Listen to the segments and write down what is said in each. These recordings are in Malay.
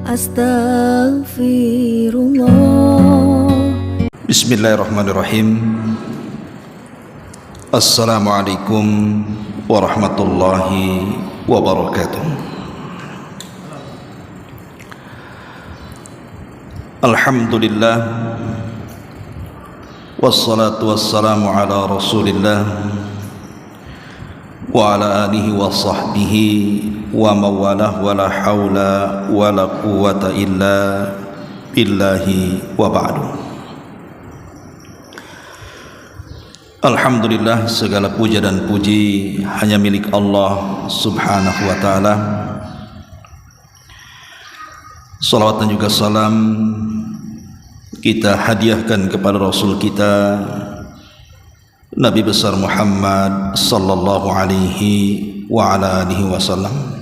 Astaghfirullah. Bismillahirrahmanirrahim. Assalamualaikum warahmatullahi wabarakatuh. Alhamdulillah, wassalatu wassalamu ala rasulillah wa ala alihi wa sahbihi wa mawalah, wa la hawla wa la quwwata illa billahi wa ba'du. Alhamdulillah, segala puja dan puji hanya milik Allah subhanahu wa ta'ala. Salawat dan juga salam kita hadiahkan kepada Rasul kita Nabi besar Muhammad sallallahu alaihi wa ala alihi wasallam.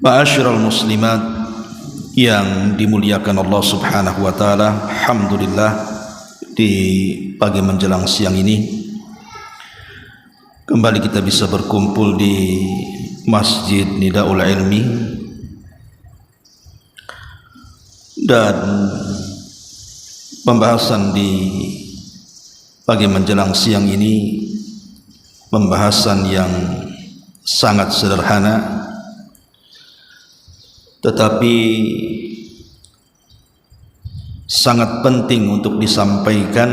Ma'asyiral muslimat yang dimuliakan Allah subhanahu wa ta'ala, alhamdulillah di pagi menjelang siang ini kembali kita bisa berkumpul di Masjid Nidaul Ilmi, dan pembahasan di pagi menjelang siang ini pembahasan yang sangat sederhana tetapi sangat penting untuk disampaikan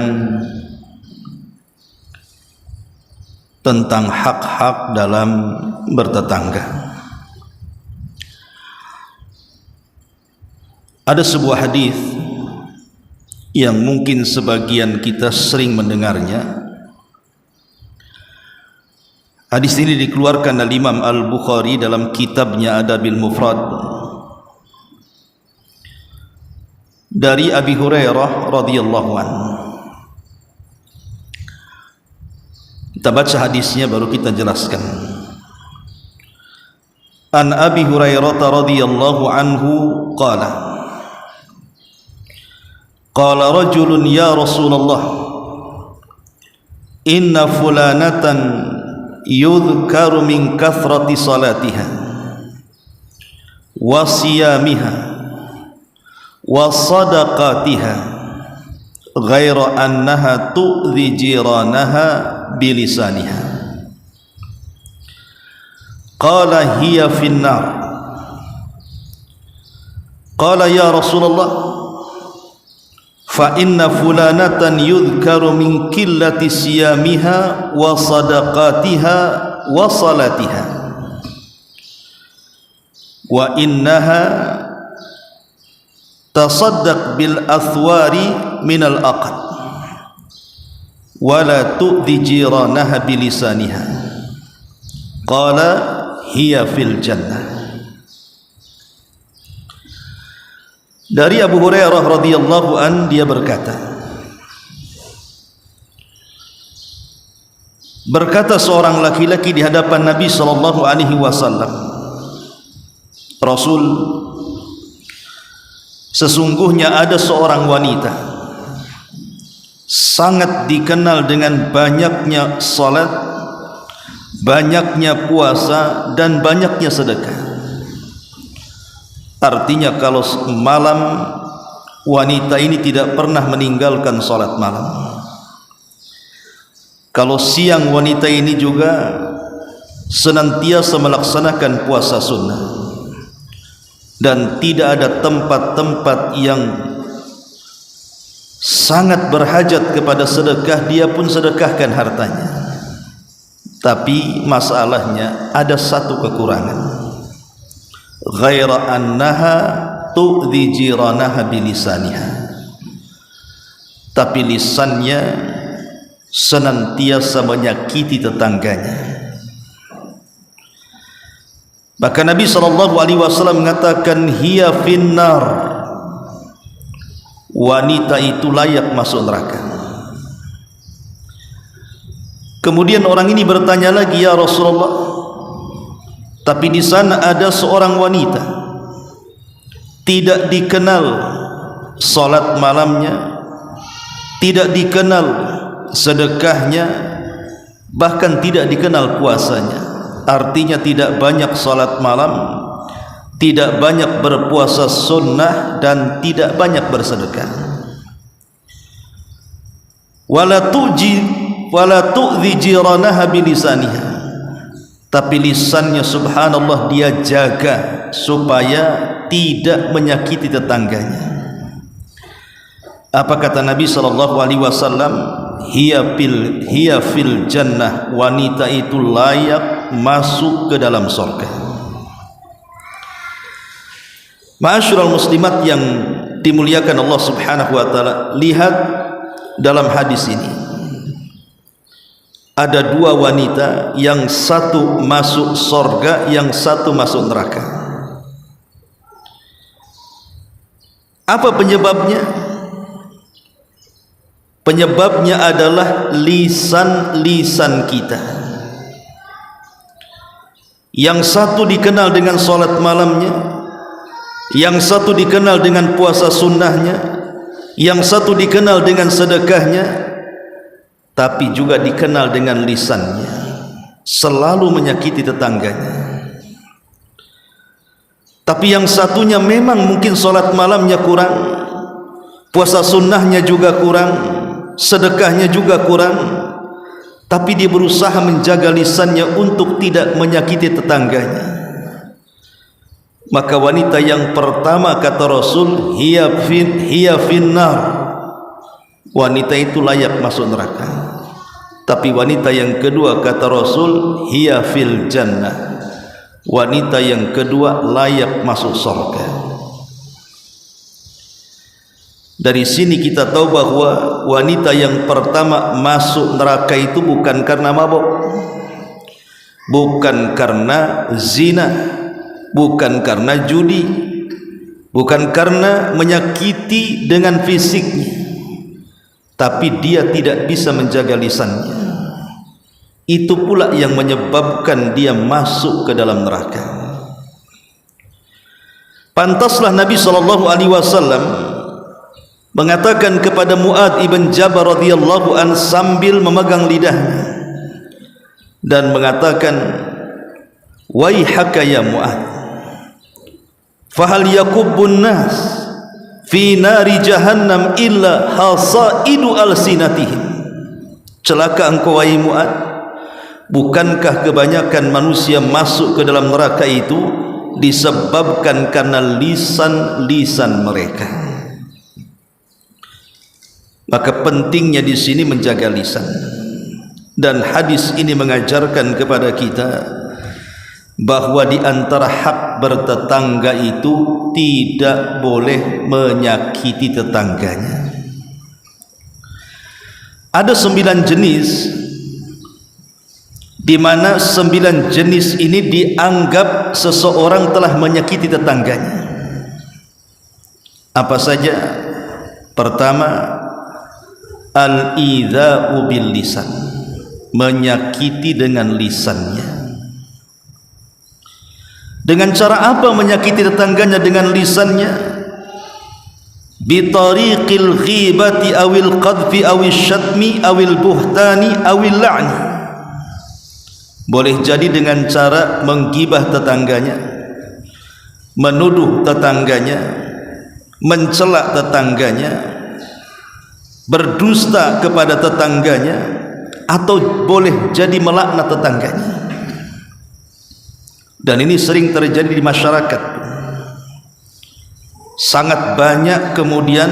tentang hak-hak dalam bertetangga. Ada sebuah hadis yang mungkin sebagian kita sering mendengarnya. Hadis ini dikeluarkan oleh Imam Al-Bukhari dalam kitabnya Adabil Mufrad dari Abi Hurairah radhiyallahu anhu. Kita baca hadisnya baru kita jelaskan. An Abi Hurairah radhiyallahu anhu qala qala rajulun ya Rasulullah inna fulanatan yudhkaru min kathrati salatiha wa siyamiha wa sadaqatiha ghaira annaha tu'dhi jiranaha bilisaniha. Qala hiya finnar. Qala ya Rasulullah fa inna fulanatan yudhkaru min qillati siyamiha wa sadaqatiha wa salatiha wa innaha tasaddaq bil athwari minal aqd wa la tu'dhi jiranaha bilisaniha. Qala hiya fil jannah. Dari Abu Hurairah radhiyallahu an, dia berkata seorang laki-laki di hadapan Nabi sallallahu alaihi wasallam, Rasul, sesungguhnya ada seorang wanita sangat dikenal dengan banyaknya salat, banyaknya puasa, dan banyaknya sedekah. Artinya kalau malam wanita ini tidak pernah meninggalkan salat malam. Kalau siang wanita ini juga senantiasa melaksanakan puasa sunnah. Dan tidak ada tempat-tempat yang sangat berhajat kepada sedekah, dia pun sedekahkan hartanya. Tapi masalahnya ada satu kekurangan. Ghaira annaha tu'dhi jiranaha bilisaniha. Tapi lisannya senantiasa menyakiti tetangganya. Maka Nabi SAW mengatakan hiya finnar, wanita itu layak masuk neraka. Kemudian orang ini bertanya lagi, ya Rasulullah, tapi di sana ada seorang wanita tidak dikenal salat malamnya, tidak dikenal sedekahnya, bahkan tidak dikenal puasanya. Artinya tidak banyak salat malam, tidak banyak berpuasa sunnah, dan tidak banyak bersedekah. Wala tu'dhi jiranaha bilisaniha, tapi lisannya subhanallah dia jaga supaya tidak menyakiti tetangganya. Apa kata Nabi SAW? Hiya fil jannah, wanita itu layak masuk ke dalam surga. Ma'asyiral muslimat yang dimuliakan Allah Subhanahu wa taala, lihat dalam hadis ini ada dua wanita, yang satu masuk surga, yang satu masuk neraka. Apa penyebabnya? Penyebabnya adalah lisan kita. Yang satu dikenal dengan salat malamnya, yang satu dikenal dengan puasa sunnahnya, yang satu dikenal dengan sedekahnya, tapi juga dikenal dengan lisannya, selalu menyakiti tetangganya. Tapi yang satunya memang mungkin salat malamnya kurang, puasa sunnahnya juga kurang, sedekahnya juga kurang, tapi dia berusaha menjaga lisannya untuk tidak menyakiti tetangganya. Maka wanita yang pertama kata Rasul, hiya finnar, wanita itu layak masuk neraka. Tapi wanita yang kedua kata Rasul, hiya fil jannah, wanita yang kedua layak masuk surga. Dari sini kita tahu bahwa wanita yang pertama masuk neraka itu bukan karena mabuk, bukan karena zina, bukan karena judi, bukan karena menyakiti dengan fisiknya, tapi dia tidak bisa menjaga lisannya. Itu pula yang menyebabkan dia masuk ke dalam neraka. Pantaslah Nabi SAW mengatakan kepada Mu'adz ibn Jabal radhiyallahu an sambil memegang lidahnya dan mengatakan, waihaka ya Mu'adz, fahal yakubbun nas fi nari jahannam illa hasaidu alsinatihim. Celaka engkau wahai Mu'adz, bukankah kebanyakan manusia masuk ke dalam neraka itu disebabkan karena lisan-lisan mereka? Maka pentingnya di sini menjaga lisan. Dan hadis ini mengajarkan kepada kita bahwa di antara hak bertetangga itu tidak boleh menyakiti tetangganya. Ada 9 jenis, di mana 9 jenis ini dianggap seseorang telah menyakiti tetangganya. Apa saja? Pertama, al-idza'u bil lisan, menyakiti dengan lisannya. Dengan cara apa menyakiti tetangganya dengan lisannya? Bitariqil ghibati awil qadfi awil syatmi awil buhtani awil la'ni. Boleh jadi dengan cara menggibah tetangganya, menuduh tetangganya, mencela tetangganya, berdusta kepada tetangganya, atau boleh jadi melaknat tetangganya. Dan ini sering terjadi di masyarakat. Sangat banyak kemudian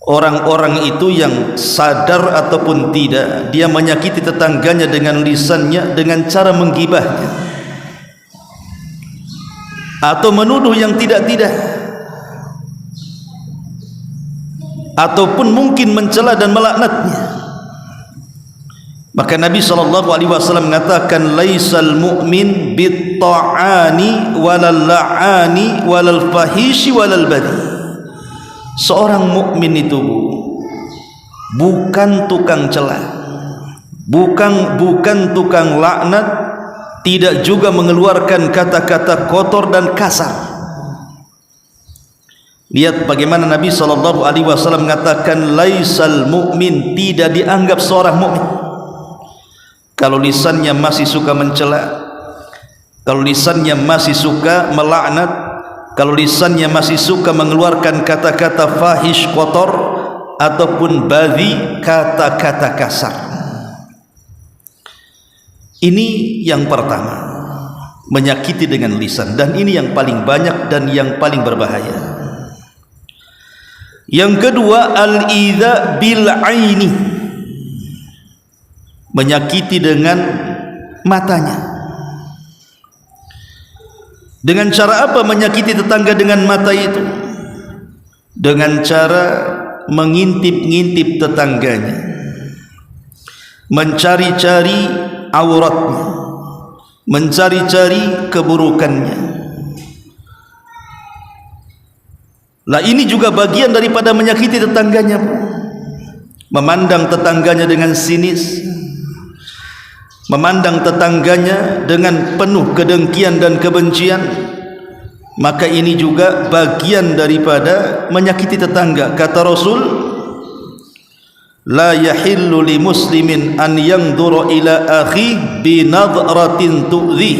orang-orang itu yang sadar ataupun tidak, dia menyakiti tetangganya dengan lisannya dengan cara menggibahnya atau menuduh yang tidak-tidak, ataupun mungkin mencela dan melaknatnya. Maka Nabi SAW mengatakan, laisal mu'min bit-ta'ani walal la'ani walal fahishi walal badi. Seorang mukmin itu bukan tukang cela, bukan tukang laknat, tidak juga mengeluarkan kata-kata kotor dan kasar. Lihat bagaimana Nabi SAW mengatakan, laisal mu'min, tidak dianggap seorang mukmin kalau lisannya masih suka mencela, Kalau lisannya masih suka melaknat, kalau lisannya masih suka mengeluarkan kata-kata fahish, kotor, ataupun badhi, kata-kata kasar. Ini yang pertama, menyakiti dengan lisan, dan ini yang paling banyak dan yang paling berbahaya. Yang kedua, al-idza bil aini, menyakiti dengan matanya. Dengan cara apa menyakiti tetangga dengan mata itu? Dengan cara mengintip-ngintip tetangganya, mencari-cari auratnya, mencari-cari keburukannya. Lah ini juga bagian daripada menyakiti tetangganya. Memandang tetangganya dengan sinis, memandang tetangganya dengan penuh kedengkian dan kebencian, maka ini juga bagian daripada menyakiti tetangga. Kata Rasul, la yahillu li muslimin an yanzura ila akhi bi nadratin tu'dhi.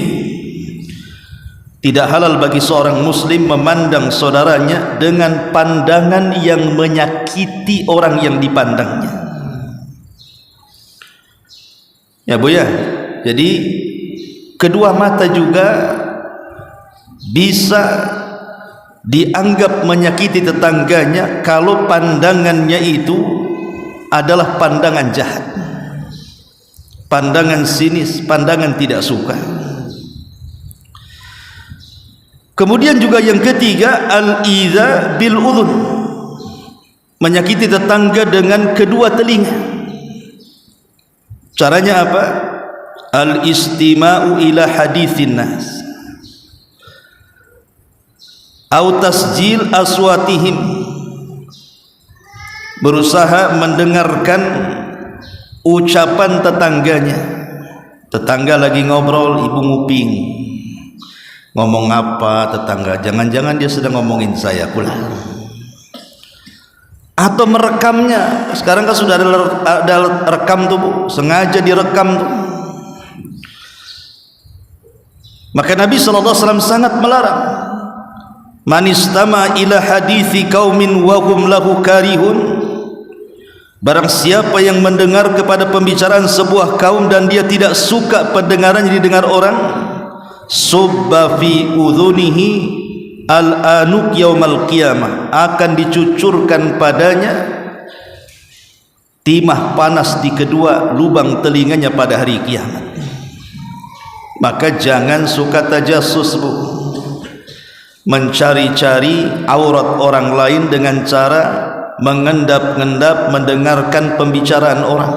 Tidak halal bagi seorang muslim memandang saudaranya dengan pandangan yang menyakiti orang yang dipandangnya. Ya Bu ya. Jadi kedua mata juga bisa dianggap menyakiti tetangganya kalau pandangannya itu adalah pandangan jahat, pandangan sinis, pandangan tidak suka. Kemudian juga yang ketiga, al-idza bil udhun, menyakiti tetangga dengan kedua telinga. Caranya apa? Al-istima'u ila hadithin nas, au tasjil aswatihim, berusaha mendengarkan ucapan tetangganya. Tetangga lagi ngobrol, ibu nguping, ngomong apa tetangga, jangan-jangan dia sedang ngomongin saya pula, atau merekamnya. Sekarang kan sudah ada rekam tuh Bu, sengaja direkam tuh. Maka Nabi SAW sangat melarang, man istama ila hadithi qaumin wa hum lahu karihun, barang siapa yang mendengar kepada pembicaraan sebuah kaum dan dia tidak suka pendengarannya didengar orang, subba fi udhunihi al-anuk yaumal qiyamah, akan dicucurkan padanya timah panas di kedua lubang telinganya pada hari kiamat. Maka jangan suka tajassus Bu, mencari-cari aurat orang lain dengan cara mengendap-endap mendengarkan pembicaraan orang.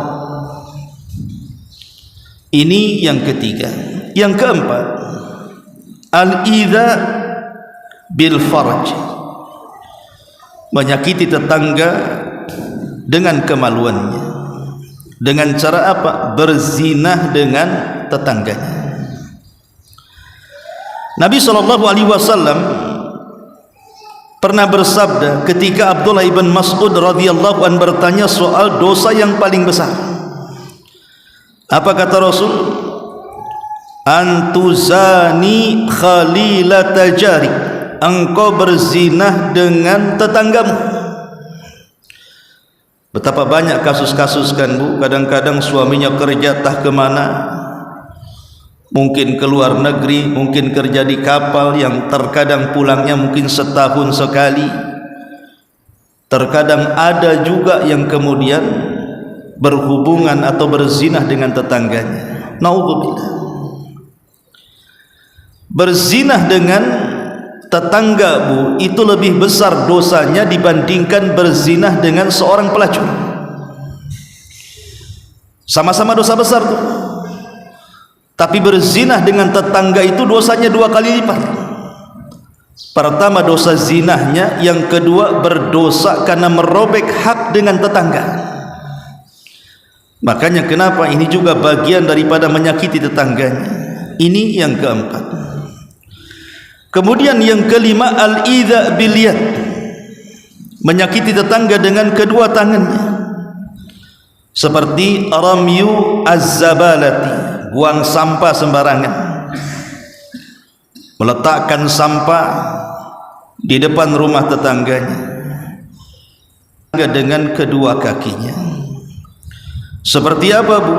Ini yang ketiga. Yang keempat, al-idza bil farj, menyakiti tetangga dengan kemaluannya. Dengan cara apa? Berzinah dengan tetangganya. Nabi SAW pernah bersabda ketika Abdullah ibn Mas'ud radhiyallahu an bertanya soal dosa yang paling besar. Apa kata Rasul? Antuzani khalilata jari, engkau berzinah dengan tetanggamu. Betapa banyak kasus-kasus kan Bu, kadang-kadang suaminya kerja entah kemana, mungkin ke luar negeri, mungkin kerja di kapal yang terkadang pulangnya mungkin setahun sekali. Terkadang ada juga yang kemudian berhubungan atau berzinah dengan tetangganya. Naudzubillah. Berzinah dengan tetangga Bu, itu lebih besar dosanya dibandingkan berzinah dengan seorang pelacur. Sama-sama dosa besar tuh. Tapi berzinah dengan tetangga itu dosanya 2 kali lipat. Pertama dosa zinahnya, yang kedua berdosa karena merobek hak dengan tetangga. Makanya kenapa ini juga bagian daripada menyakiti tetangganya. Ini yang keempat. Kemudian yang kelima, al-idza bil yad, menyakiti tetangga dengan kedua tangannya. Seperti ramyu az-zabalati, buang sampah sembarangan. meletakkan sampah di depan rumah tetangganya dengan kedua kakinya. Seperti apa, Bu?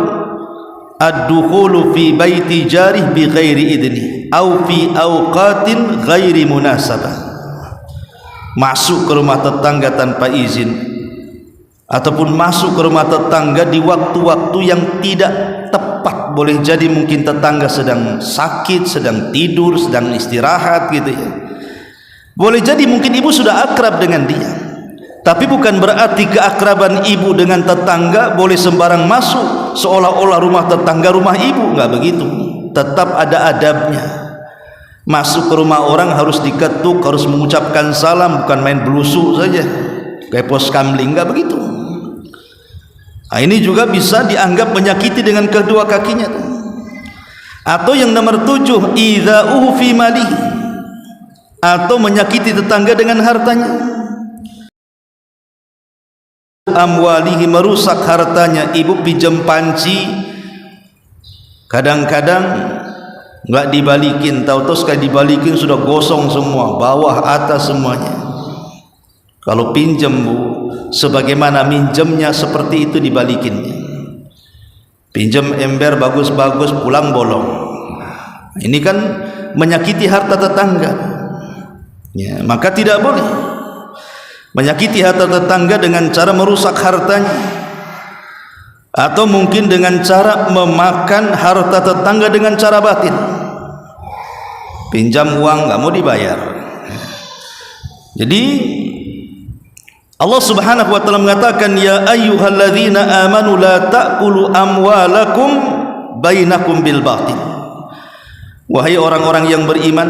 Ad-dukhulu fi baiti jarih bi ghairi idni au fi awqatin ghairi munasabah. Masuk ke rumah tetangga tanpa izin, ataupun masuk ke rumah tetangga di waktu-waktu yang tidak tepat. Boleh jadi mungkin tetangga sedang sakit, sedang tidur, sedang istirahat gitu ya. Boleh jadi mungkin ibu sudah akrab dengan dia, tapi bukan berarti keakraban ibu dengan tetangga boleh sembarang masuk seolah-olah rumah tetangga rumah ibu. Enggak begitu, tetap ada adabnya. Masuk ke rumah orang harus diketuk, harus mengucapkan salam, bukan main belusuk saja kayak pos kamling. Enggak begitu. Nah, ini juga bisa dianggap menyakiti dengan kedua kakinya. Atau yang nomor 7, idza'uhu fi malihi, atau menyakiti tetangga dengan hartanya. Amwalihi, merusak hartanya. Ibu pinjam panci, kadang-kadang nggak dibalikin, tahu-tahu sekali dibalikin sudah gosong semua, bawah atas semuanya. Kalau pinjam, Bu, sebagaimana minjemnya seperti itu dibalikinnya. Pinjam ember bagus-bagus, pulang bolong. Ini kan menyakiti harta tetangga ya. Maka tidak boleh menyakiti harta tetangga dengan cara merusak hartanya, atau mungkin dengan cara memakan harta tetangga dengan cara batin. Pinjam uang nggak mau dibayar. Jadi Allah Subhanahu wa taala mengatakan, ya ayyuhalladzina amanu la ta'kulu amwalakum bainakum bil batil. Wahai orang-orang yang beriman,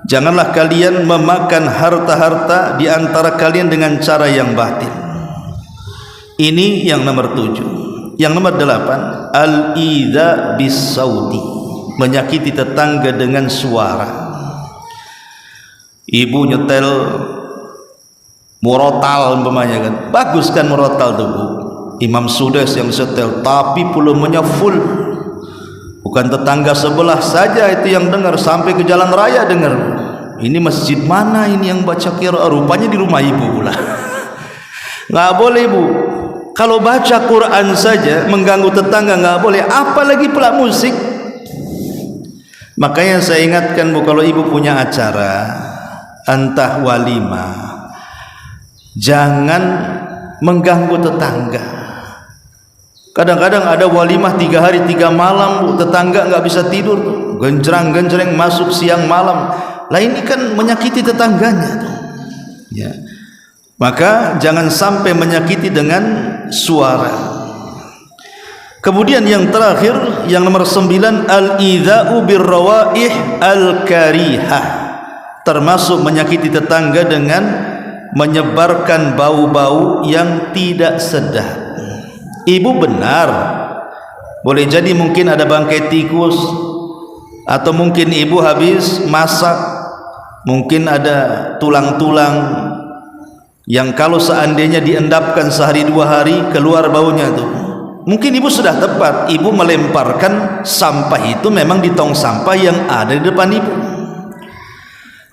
janganlah kalian memakan harta-harta di antara kalian dengan cara yang batil. Ini yang nomor 7. Yang nomor 8, al-idza bis-sauti, menyakiti tetangga dengan suara. Ibu nyetel murotal umpamanya kan, bagus kan murotal tuh, Bu. Imam Sudes yang setel, tapi volumenya full. Bukan tetangga sebelah saja itu yang dengar, sampai ke jalan raya dengar. Ini masjid mana ini yang baca qiraah? Rupanya di rumah ibu pula. Nggak boleh, Bu. Kalau baca Quran saja mengganggu tetangga nggak boleh, apalagi pula musik. Makanya saya ingatkan, Bu, kalau ibu punya acara entah walimah, jangan mengganggu tetangga. Kadang-kadang ada walimah 3 hari 3 malam, Bu, tetangga nggak bisa tidur, genjreng-genjreng masuk siang malam. Lah ini kan menyakiti tetangganya ya. Maka jangan sampai menyakiti dengan suara. Kemudian yang terakhir, yang nomor 9, al-idza'u birrawaih al-karihah, termasuk menyakiti tetangga dengan menyebarkan bau-bau yang tidak sedap. Ibu benar, boleh jadi mungkin ada bangkai tikus, atau mungkin ibu habis masak, mungkin ada tulang-tulang yang kalau seandainya diendapkan sehari 2 hari keluar baunya tuh. Mungkin ibu sudah tepat, ibu melemparkan sampah itu memang di tong sampah yang ada di depan ibu.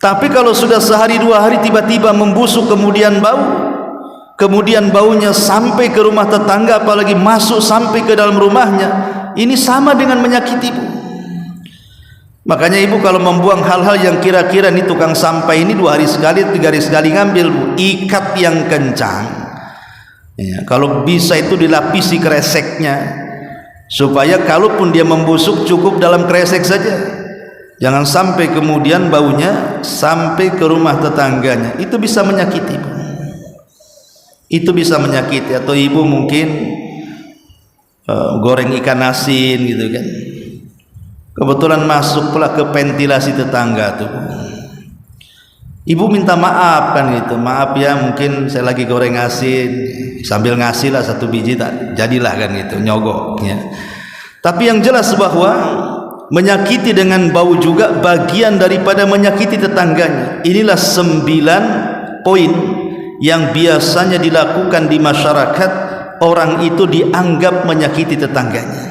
Tapi kalau sudah sehari 2 hari tiba-tiba membusuk, kemudian bau, kemudian baunya sampai ke rumah tetangga, apalagi masuk sampai ke dalam rumahnya, ini sama dengan menyakiti, Bu. Makanya ibu kalau membuang hal-hal yang kira-kira ini tukang sampah ini 2 hari sekali 3 hari sekali ngambil, Bu, ikat yang kencang ya, kalau bisa itu dilapisi kreseknya, supaya kalaupun dia membusuk cukup dalam kresek saja, jangan sampai kemudian baunya sampai ke rumah tetangganya. Itu bisa menyakiti, Bu. Itu bisa menyakiti. Atau ibu mungkin goreng ikan asin gitu kan, kebetulan masuk pula ke ventilasi tetangga tuh, ibu minta maaf kan gitu, maaf ya mungkin saya lagi goreng asin, sambil ngasih lah 1 biji, tak jadilah kan gitu, nyogok ya. Tapi yang jelas bahwa menyakiti dengan bau juga bagian daripada menyakiti tetangganya. Inilah 9 poin yang biasanya dilakukan di masyarakat, orang itu dianggap menyakiti tetangganya.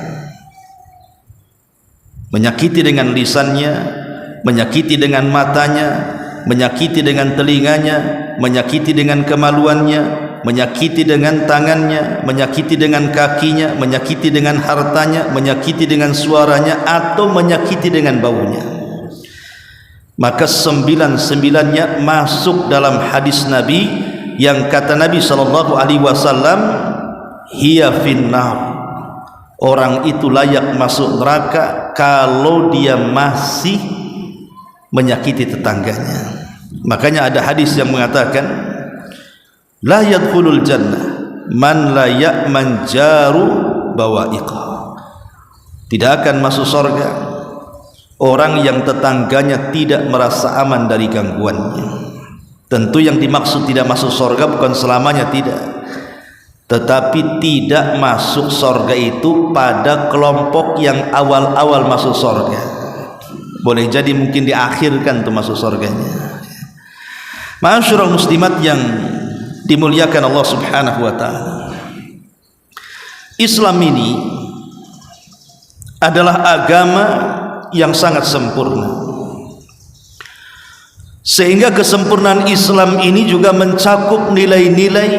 Menyakiti dengan lisannya, menyakiti dengan matanya, menyakiti dengan telinganya, menyakiti dengan kemaluannya, menyakiti dengan tangannya, menyakiti dengan kakinya, menyakiti dengan hartanya, menyakiti dengan suaranya, atau menyakiti dengan baunya, maka 99-nya masuk dalam hadis Nabi yang kata Nabi SAW, hiya finnar, orang itu layak masuk neraka kalau dia masih menyakiti tetangganya. Makanya ada hadis yang mengatakan, la yadkhulul jannah man la ya'man jaru bawa'iqah, tidak akan masuk surga orang yang tetangganya tidak merasa aman dari gangguannya. Tentu yang dimaksud tidak masuk surga bukan selamanya, tidak, tetapi tidak masuk surga itu pada kelompok yang awal-awal masuk surga. Boleh jadi mungkin diakhirkan tuh masuk surganya. Ma'asyiral muslimat yang dimuliakan Allah Subhanahu wa taala, Islam ini adalah agama yang sangat sempurna, sehingga kesempurnaan Islam ini juga mencakup nilai-nilai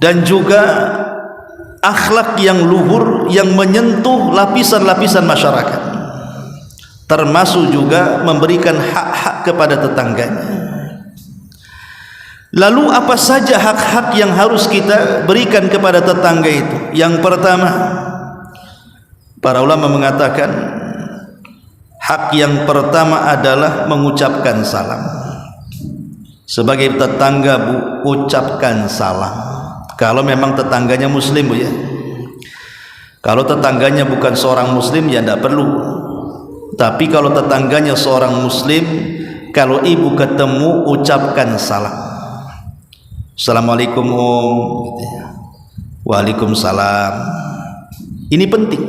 dan juga akhlak yang luhur yang menyentuh lapisan-lapisan masyarakat, termasuk juga memberikan hak-hak kepada tetangganya. Lalu apa saja hak-hak yang harus kita berikan kepada tetangga itu? Yang pertama, para ulama mengatakan hak yang pertama adalah mengucapkan salam. Sebagai tetangga, Bu, ucapkan salam. Kalau memang tetangganya muslim, Bu, ya. Kalau tetangganya bukan seorang muslim, ya tidak perlu. Tapi kalau tetangganya seorang muslim, kalau ibu ketemu, ucapkan salam. Assalamualaikum Om, Waalaikumsalam. Ini penting,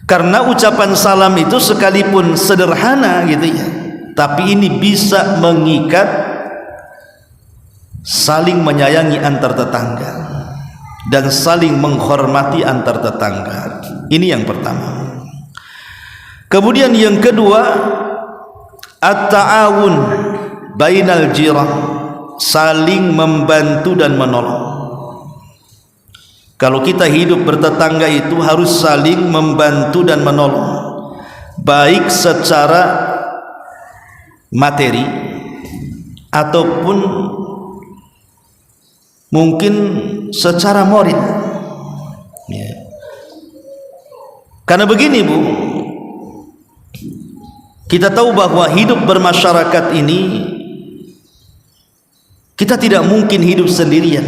karena ucapan salam itu sekalipun sederhana gitu ya, tapi ini bisa mengikat saling menyayangi antar tetangga dan saling menghormati antar tetangga. Ini yang pertama. Kemudian yang kedua, at-ta'awun bainal jiran, saling membantu dan menolong. Kalau kita hidup bertetangga itu harus saling membantu dan menolong, baik secara materi ataupun mungkin secara moral, ya. Karena begini, Bu, kita tahu bahwa hidup bermasyarakat ini kita tidak mungkin hidup sendirian.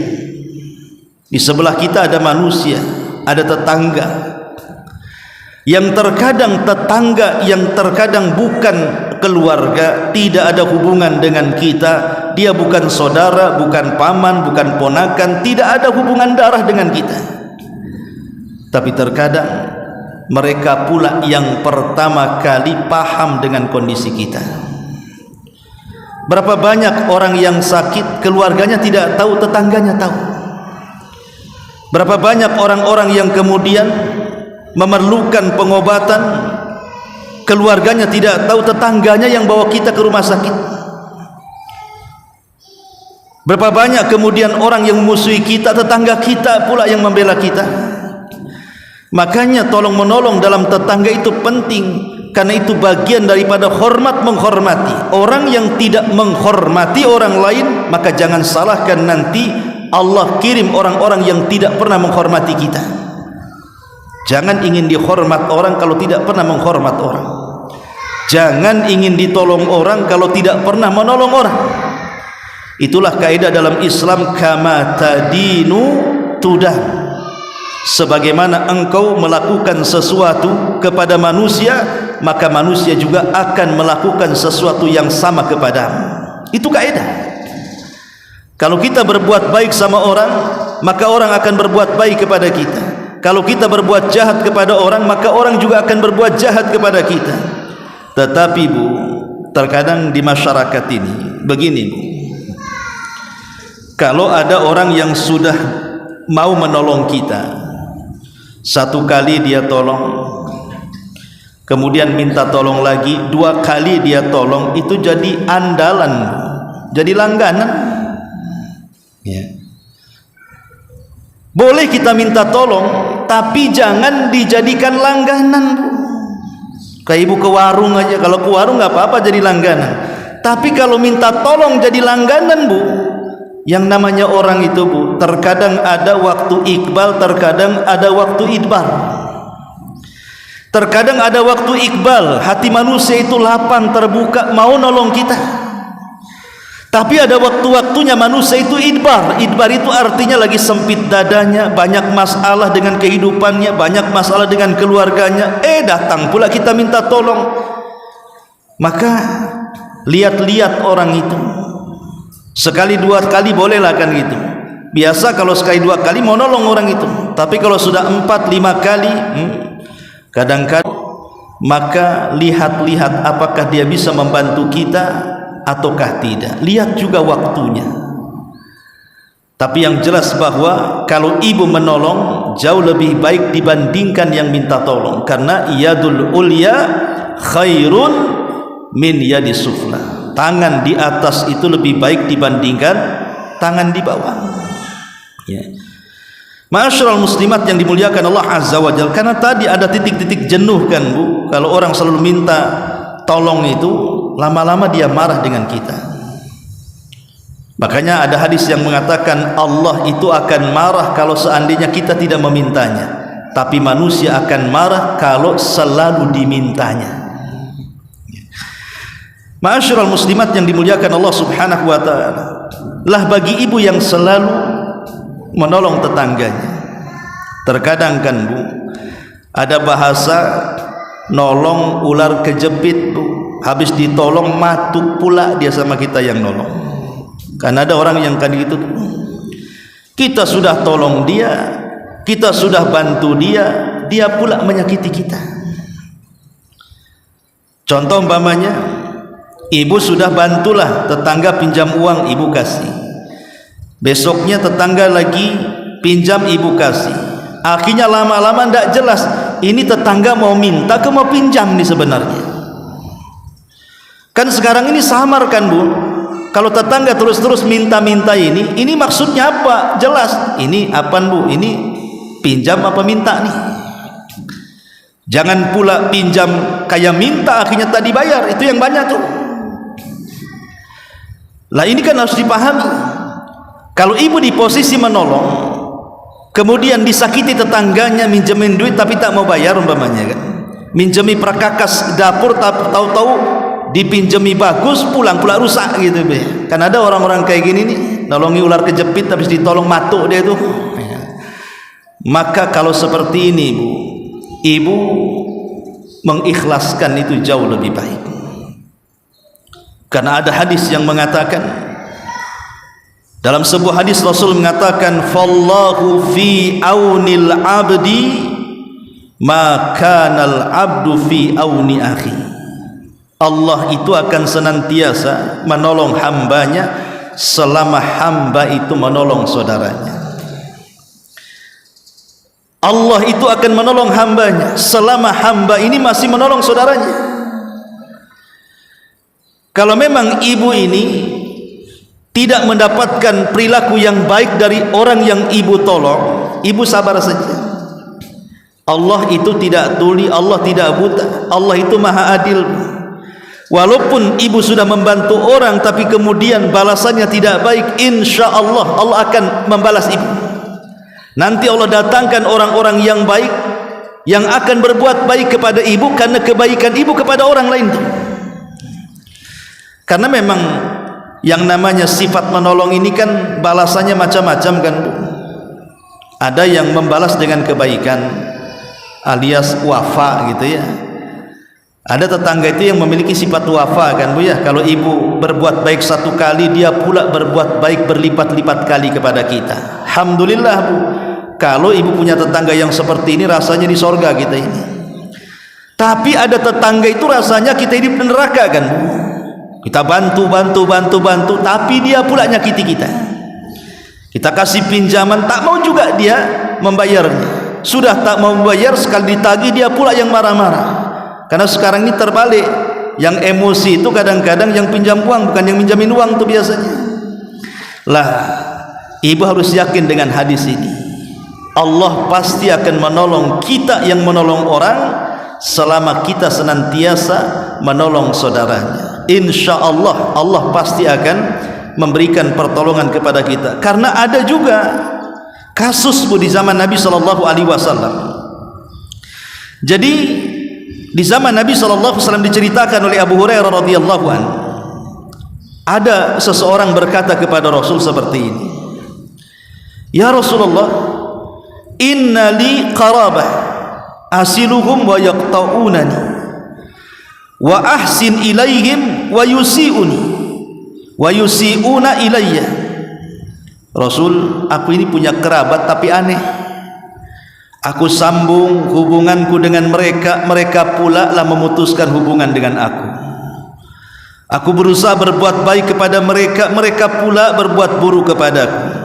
Di sebelah kita ada manusia, ada tetangga, yang terkadang tetangga yang terkadang bukan keluarga, tidak ada hubungan dengan kita. Dia bukan saudara, bukan paman, bukan ponakan, tidak ada hubungan darah dengan kita. Tapi terkadang mereka pula yang pertama kali paham dengan kondisi kita. Berapa banyak orang yang sakit, keluarganya tidak tahu, tetangganya tahu. Berapa banyak orang-orang yang kemudian memerlukan pengobatan, keluarganya tidak tahu, tetangganya yang bawa kita ke rumah sakit. Berapa banyak kemudian orang yang memusuhi kita, tetangga kita pula yang membela kita. Makanya tolong menolong dalam tetangga itu penting, karena itu bagian daripada hormat menghormati. Orang yang tidak menghormati orang lain, maka jangan salahkan nanti Allah kirim orang-orang yang tidak pernah menghormati kita. Jangan ingin dihormat orang kalau tidak pernah menghormat orang. Jangan ingin ditolong orang kalau tidak pernah menolong orang. Itulah kaidah dalam Islam, kama tadinu tudan. Sebagaimana engkau melakukan sesuatu kepada manusia, maka manusia juga akan melakukan sesuatu yang sama kepadamu. Itu kaidah. Kalau kita berbuat baik sama orang, maka orang akan berbuat baik kepada kita. Kalau kita berbuat jahat kepada orang, maka orang juga akan berbuat jahat kepada kita. Tetapi, Bu, terkadang di masyarakat ini begini, Bu, kalau ada orang yang sudah mau menolong kita, satu kali dia tolong, kemudian minta tolong lagi, 2 kali dia tolong, itu jadi andalan, jadi langganan. Ya. Boleh kita minta tolong, tapi jangan dijadikan langganan. Kayak ibu ke warung aja, kalau ke warung nggak apa-apa jadi langganan. Tapi kalau minta tolong jadi langganan, Bu, yang namanya orang itu, Bu, terkadang ada waktu iqbal, terkadang ada waktu idbar. Terkadang ada waktu iqbal, hati manusia itu lapang, terbuka, mau nolong kita. Tapi ada waktu-waktunya manusia itu idbar. Idbar itu artinya lagi sempit dadanya, banyak masalah dengan kehidupannya, banyak masalah dengan keluarganya. Datang pula kita minta tolong. Maka lihat-lihat orang itu. Sekali 2 kali bolehlah kan gitu. Biasa kalau sekali 2 kali mau nolong orang itu. Tapi kalau sudah 4-5 kali, kadang-kadang, maka lihat-lihat apakah dia bisa membantu kita ataukah tidak. Lihat juga waktunya. Tapi yang jelas bahwa kalau ibu menolong jauh lebih baik dibandingkan yang minta tolong, karena yadul ulya khairun min yadis sufla. Tangan di atas itu lebih baik dibandingkan tangan di bawah. Ya. Ma'asyiral muslimat yang dimuliakan Allah Azza wa Jalla, karena tadi ada titik-titik jenuh kan, Bu. Kalau orang selalu minta tolong itu, lama-lama dia marah dengan kita. Makanya ada hadis yang mengatakan Allah itu akan marah kalau seandainya kita tidak memintanya, tapi manusia akan marah kalau selalu dimintanya. Ma'asyiral muslimat yang dimuliakan Allah Subhanahu wa taala, lah bagi ibu yang selalu menolong tetangganya. Terkadang kan, Bu, ada bahasa nolong ular kejepit, Bu. Habis ditolong matuk pula dia sama kita yang nolong. Karena ada orang yang kan gitu, kita sudah tolong dia, kita sudah bantu dia, dia pula menyakiti kita. Contoh umpamanya, ibu sudah bantulah tetangga pinjam uang, ibu kasih. Besoknya tetangga lagi pinjam, ibu kasih. Akhirnya lama-lama tidak jelas, ini tetangga mau minta ke mau pinjam nih sebenarnya. Kan sekarang ini samar kan, Bu. Kalau tetangga terus-terus minta-minta ini maksudnya apa? Jelas. Ini apaan, Bu? Ini pinjam apa minta nih? Jangan pula pinjam kayak minta akhirnya tak dibayar. Itu yang banyak tuh. Lah ini kan harus dipahami. Kalau ibu di posisi menolong, kemudian disakiti tetangganya minjemin duit tapi tak mau bayar umpamanya kan, minjemi perkakas dapur tahu-tahu dipinjemi bagus, pulang pula rusak gitu, Be. Kan ada orang-orang kayak gini nih, nolongi ular kejepit habis ditolong matuk dia tuh. Maka kalau seperti ini, Bu, ibu mengikhlaskan itu jauh lebih baik. Karena ada hadis yang mengatakan, dalam sebuah hadis Rasul mengatakan, fallahu fi aunil abdi ma kanal abdu fi auni akhi. Allah itu akan senantiasa menolong hambanya selama hamba itu menolong saudaranya. Allah itu akan menolong hambanya selama hamba ini masih menolong saudaranya. Kalau memang ibu ini tidak mendapatkan perilaku yang baik dari orang yang ibu tolong, ibu sabar saja. Allah itu tidak tuli, Allah tidak buta, Allah itu maha adil. Walaupun ibu sudah membantu orang tapi kemudian balasannya tidak baik, insya Allah Allah akan membalas ibu. Nanti Allah datangkan orang-orang yang baik yang akan berbuat baik kepada ibu karena kebaikan ibu kepada orang lain. Karena memang yang namanya sifat menolong ini kan balasannya macam-macam kan, Bu. Ada yang membalas dengan kebaikan alias wafa gitu ya. Ada tetangga itu yang memiliki sifat wafa kan, Bu ya. Kalau ibu berbuat baik 1 kali, dia pula berbuat baik berlipat-lipat kali kepada kita. Alhamdulillah, Bu. Kalau ibu punya tetangga yang seperti ini, rasanya di sorga kita ini. Tapi ada tetangga itu rasanya kita hidup di neraka kan, Bu. Kita bantu, tapi dia pula nyakiti kita. Kita kasih pinjaman, tak mau juga dia membayarnya. Sudah tak mau membayar, sekali ditagih dia pula yang marah-marah. Karena sekarang ini terbalik, yang emosi itu kadang-kadang yang pinjam uang, bukan yang minjamin uang tuh biasanya. Lah, ibu harus yakin dengan hadis ini, Allah pasti akan menolong kita yang menolong orang selama kita senantiasa menolong saudaranya. Insya Allah, Allah pasti akan memberikan pertolongan kepada kita. Karena ada juga kasus di zaman Nabi SAW. Jadi di zaman Nabi SAW diceritakan oleh Abu Hurairah radhiyallahu anhu, ada seseorang berkata kepada Rasul seperti ini, ya Rasulullah, inna li qarabah asiluhum wa yaqta'unani wa ahsin ilaihim wa yusi'uni wa yusi'una ilayya. Rasul, aku ini punya kerabat tapi aneh. Aku sambung hubunganku dengan mereka, mereka pula lah memutuskan hubungan dengan aku. Aku berusaha berbuat baik kepada mereka, mereka pula berbuat buruk kepadaku.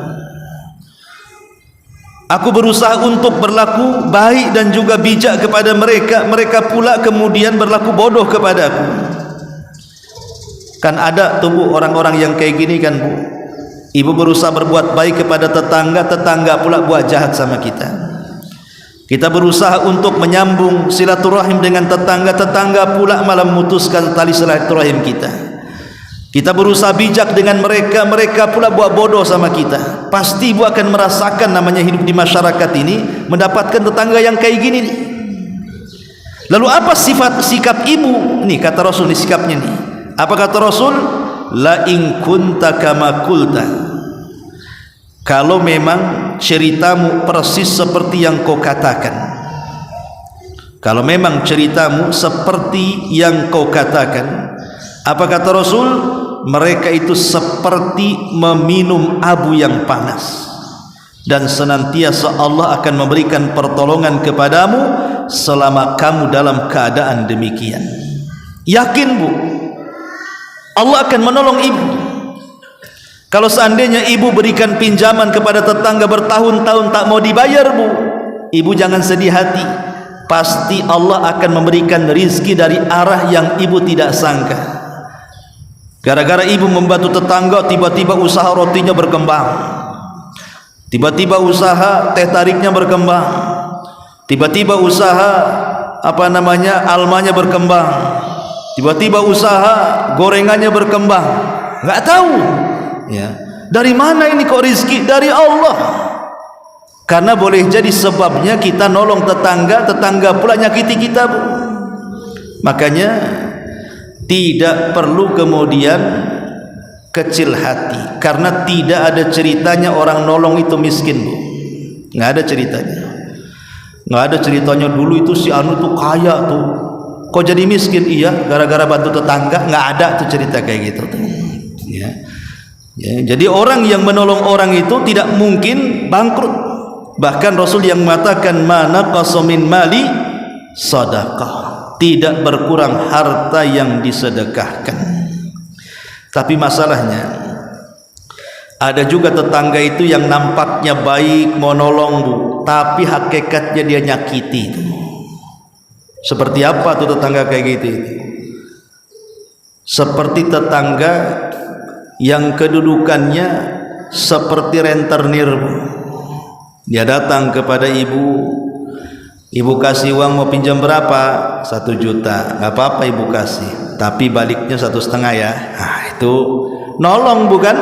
Aku berusaha untuk berlaku baik dan juga bijak kepada mereka, mereka pula kemudian berlaku bodoh kepadaku. Kan ada tuh Bu, orang-orang yang kayak gini kan Bu. Ibu berusaha berbuat baik kepada tetangga, tetangga pula buat jahat sama kita. Kita berusaha untuk menyambung silaturahim dengan tetangga, tetangga pula malah memutuskan tali silaturahim kita. Kita berusaha bijak dengan mereka, mereka pula buat bodoh sama kita. Pasti ibu akan merasakan namanya hidup di masyarakat ini, mendapatkan tetangga yang kayak gini nih. Lalu apa sikap ibu? Nih kata Rasul, nih sikapnya nih. Apa kata Rasul? La in kunta kama qulta. Kalau memang ceritamu persis seperti yang kau katakan, kalau memang ceritamu seperti yang kau katakan, apa kata Rasul? Mereka itu seperti meminum abu yang panas, dan senantiasa Allah akan memberikan pertolongan kepadamu selama kamu dalam keadaan demikian. Yakin Bu, Allah akan menolong ibu. Kalau seandainya ibu berikan pinjaman kepada tetangga bertahun-tahun tak mau dibayar Bu, ibu jangan sedih hati. Pasti Allah akan memberikan rizki dari arah yang ibu tidak sangka. Gara-gara ibu membantu tetangga, tiba-tiba usaha rotinya berkembang, tiba-tiba usaha teh tariknya berkembang, tiba-tiba usaha almanya berkembang, tiba-tiba usaha gorengannya berkembang. Nggak tahu ya, dari mana ini kok rizki? Dari Allah. Karena boleh jadi sebabnya kita nolong tetangga, tetangga pula nyakiti kita Bu. Makanya tidak perlu kemudian kecil hati, karena tidak ada ceritanya orang nolong itu miskin Bu. Nggak ada ceritanya. Nggak ada ceritanya dulu itu si anu tuh kaya tuh, kok jadi miskin? Iya, gara-gara bantu tetangga. Nggak ada tuh cerita kayak gitu tuh. Ya. Ya, jadi orang yang menolong orang itu tidak mungkin bangkrut. Bahkan Rasul yang mengatakan mana qasamin mali sedekah, tidak berkurang harta yang disedekahkan. Tapi masalahnya ada juga tetangga itu yang nampaknya baik mau nolong Bu, tapi hakikatnya dia nyakiti. Seperti apa tuh tetangga kayak gitu? Seperti tetangga yang kedudukannya seperti rentenir. Dia datang kepada ibu, ibu kasih uang mau pinjam berapa? 1 juta. Nggak apa-apa ibu kasih, tapi baliknya 1,5 ya. Nah, itu nolong bukan?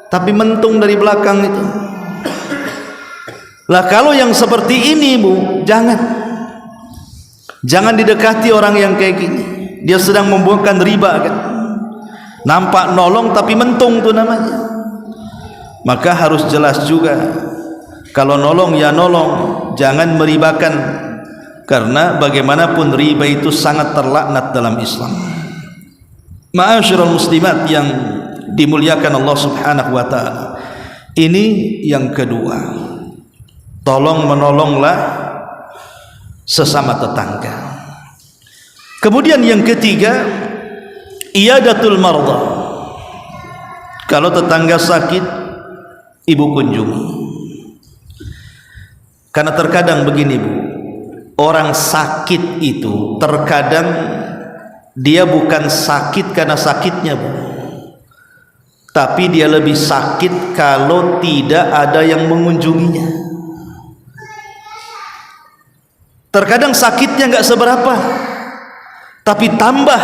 Tapi mentung dari belakang itu. Lah kalau yang seperti ini Bu, jangan didekati orang yang kayak gini. Dia sedang membuahkan riba kan. Nampak nolong tapi mentung tuh namanya. Maka harus jelas juga, kalau nolong ya nolong, jangan meribakan. Karena bagaimanapun riba itu sangat terlaknat dalam Islam. Ma'asyiral muslimat yang dimuliakan Allah Subhanahu wa taala. Ini yang kedua. Tolong menolonglah sesama tetangga. Kemudian yang ketiga, iyadatul marda. Kalau tetangga sakit, ibu kunjungi. Karena terkadang begini Bu, orang sakit itu terkadang dia bukan sakit karena sakitnya, Bu, tapi dia lebih sakit kalau tidak ada yang mengunjunginya. Terkadang sakitnya nggak seberapa, tapi tambah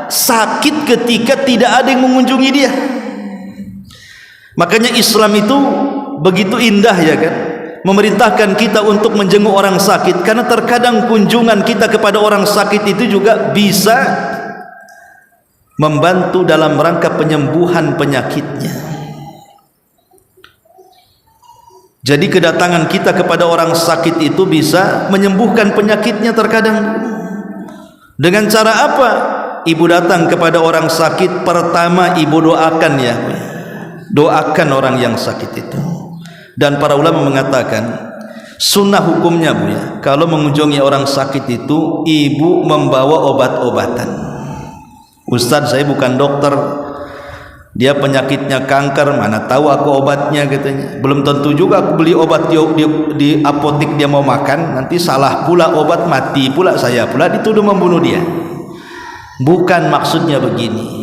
sakit ketika tidak ada yang mengunjungi dia. Makanya Islam itu begitu indah, ya kan, memerintahkan kita untuk menjenguk orang sakit, karena terkadang kunjungan kita kepada orang sakit itu juga bisa membantu dalam rangka penyembuhan penyakitnya. Jadi kedatangan kita kepada orang sakit itu bisa menyembuhkan penyakitnya terkadang. Dengan cara apa? Ibu datang kepada orang sakit, pertama ibu doakan, ya, doakan orang yang sakit itu. Dan para ulama mengatakan sunnah hukumnya, Bu, ya, kalau mengunjungi orang sakit itu ibu membawa obat-obatan. Ustaz, saya bukan dokter, dia penyakitnya kanker, mana tahu aku obatnya, katanya. Belum tentu juga aku beli obat di apotek dia mau makan, nanti salah pula obat, mati pula saya pula, dituduh membunuh dia. Bukan maksudnya begini.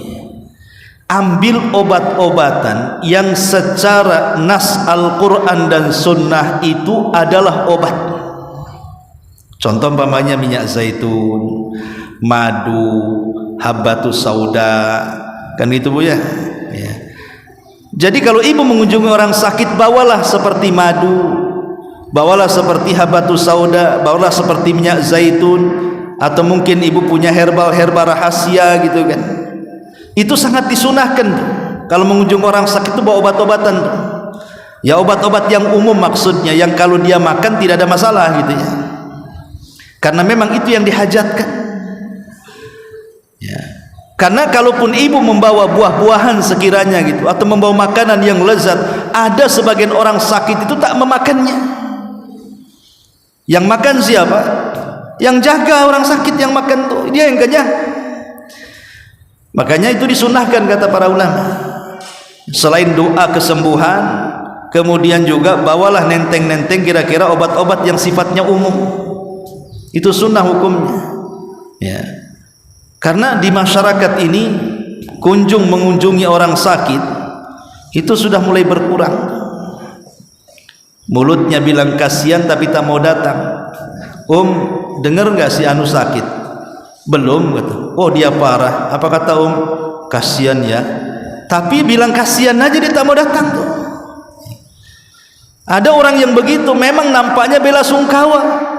Ambil obat-obatan yang secara nas Al-Quran dan Sunnah itu adalah obat. Contoh umpamanya minyak zaitun, madu, habbatus sauda, kan gitu, Bu, ya. Ya. Jadi kalau ibu mengunjungi orang sakit, bawalah seperti madu, bawalah seperti habbatus sauda, bawalah seperti minyak zaitun, atau mungkin ibu punya herbal rahasia gitu kan. Itu sangat disunahkan kalau mengunjungi orang sakit itu bawa obat-obatan. Ya, obat-obat yang umum maksudnya, yang kalau dia makan tidak ada masalah gitu, ya. Karena memang itu yang dihajatkan. Ya. Karena kalaupun ibu membawa buah-buahan sekiranya gitu, atau membawa makanan yang lezat, ada sebagian orang sakit itu tak memakannya. Yang makan siapa? Yang jaga orang sakit yang makan tuh, dia yang kenyang. Makanya itu disunahkan kata para ulama. Selain doa kesembuhan, kemudian juga bawalah nenteng-nenteng kira-kira obat-obat yang sifatnya umum. Itu sunnah hukumnya. Ya. Karena di masyarakat ini mengunjungi orang sakit itu sudah mulai berkurang. Mulutnya bilang kasihan tapi tak mau datang. Dengar nggak si anu sakit? Belum, gitu. Oh, dia parah. Apa kata kasihan ya. Tapi bilang kasihan aja dia tak mau datang tuh. Ada orang yang begitu, memang nampaknya bela sungkawa.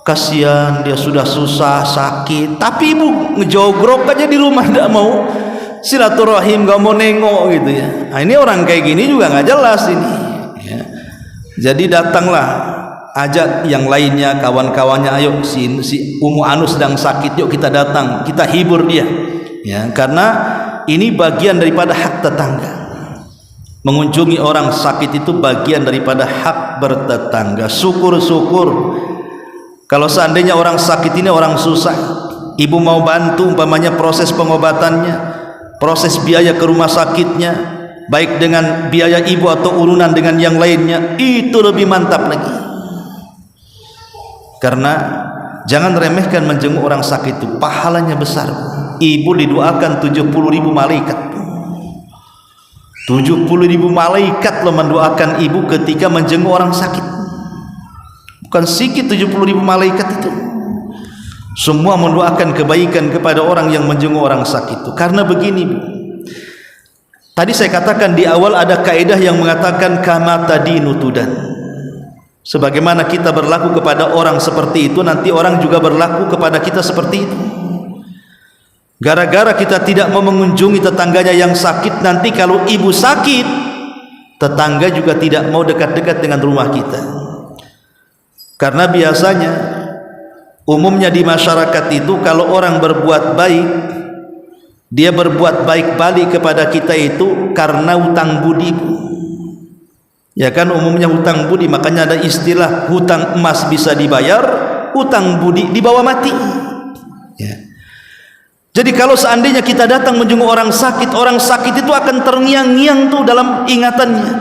Kasihan dia sudah susah, sakit, tapi ibu ngejogrok aja di rumah, tidak mau silaturahim, gak mau nengok gitu, ya. Nah, ini orang kayak gini juga nggak jelas ini, ya. Jadi datanglah, ajak yang lainnya, kawan-kawannya, ayo si Umu Anu sedang sakit, yuk kita datang, kita hibur dia, ya. Karena ini bagian daripada hak tetangga. Mengunjungi orang sakit itu bagian daripada hak bertetangga. Syukur-syukur kalau seandainya orang sakit ini orang susah, ibu mau bantu umpamanya proses pengobatannya, proses biaya ke rumah sakitnya, baik dengan biaya ibu atau urunan dengan yang lainnya, itu lebih mantap lagi. Karena jangan remehkan menjenguk orang sakit itu, pahalanya besar. Ibu didoakan 70.000 malaikat. 70.000 malaikat loh mendoakan ibu ketika menjenguk orang sakit. Bukan sedikit 70.000 malaikat itu. Semua mendoakan kebaikan kepada orang yang menjenguk orang sakit itu. Karena begini, Bu. Tadi saya katakan di awal ada kaidah yang mengatakan kama tadinu tudan. Sebagaimana kita berlaku kepada orang seperti itu, nanti orang juga berlaku kepada kita seperti itu. Gara-gara kita tidak mau mengunjungi tetangganya yang sakit, nanti kalau ibu sakit, tetangga juga tidak mau dekat-dekat dengan rumah kita. Karena biasanya umumnya di masyarakat itu kalau orang berbuat baik, dia berbuat baik balik kepada kita itu karena hutang budi. Ya kan, umumnya hutang budi, makanya ada istilah hutang emas bisa dibayar, hutang budi dibawa mati. Ya. Jadi kalau seandainya kita datang menjenguk orang sakit itu akan terngiang-ngiang tuh dalam ingatannya.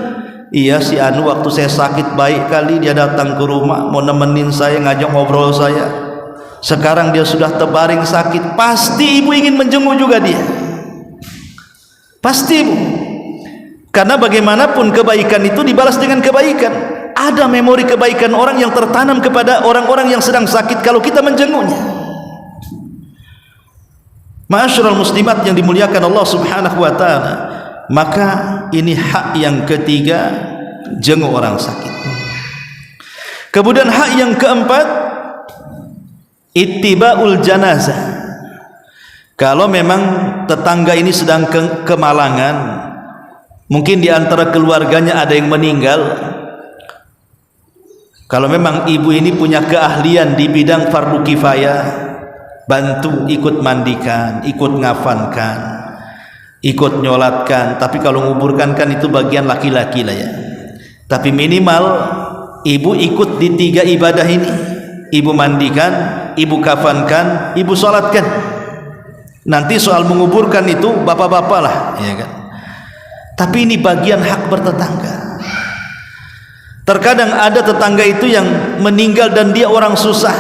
Iya si anu waktu saya sakit baik kali dia datang ke rumah mau nemenin saya, ngajak ngobrol saya. Sekarang dia sudah terbaring sakit, pasti ibu ingin menjenguk juga dia. Pasti ibu. Karena bagaimanapun kebaikan itu dibalas dengan kebaikan. Ada memori kebaikan orang yang tertanam kepada orang-orang yang sedang sakit kalau kita menjenguknya. Ma'asyiral muslimat yang dimuliakan Allah Subhanahu wa taala, maka ini hak yang ketiga, jenguk orang sakit. Kemudian hak yang keempat, ittiba'ul janazah. Kalau memang tetangga ini sedang kemalangan, mungkin di antara keluarganya ada yang meninggal, kalau memang ibu ini punya keahlian di bidang fardu kifayah, bantu ikut mandikan, ikut ngafankan, ikut nyolatkan. Tapi kalau nguburkan kan itu bagian laki-laki lah ya. Tapi minimal ibu ikut di 3 ibadah ini. Ibu mandikan, ibu kafankan, ibu sholatkan. Nanti soal menguburkan itu bapak-bapak lah, ya kan. Tapi ini bagian hak bertetangga. Terkadang ada tetangga itu yang meninggal dan dia orang susah,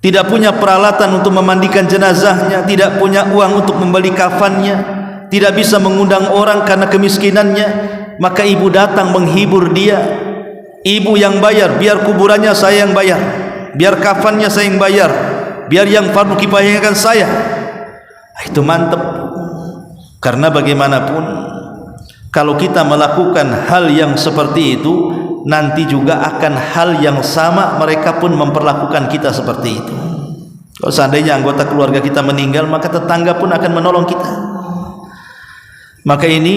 tidak punya peralatan untuk memandikan jenazahnya, tidak punya uang untuk membeli kafannya, tidak bisa mengundang orang karena kemiskinannya. Maka ibu datang menghibur dia. Ibu yang bayar, biar kuburannya saya yang bayar, biar kafannya saya yang bayar, biar yang fardu kifayahnya kan saya. Itu mantap. Karena bagaimanapun kalau kita melakukan hal yang seperti itu, nanti juga akan hal yang sama mereka pun memperlakukan kita seperti itu. Kalau seandainya anggota keluarga kita meninggal, maka tetangga pun akan menolong kita. Maka ini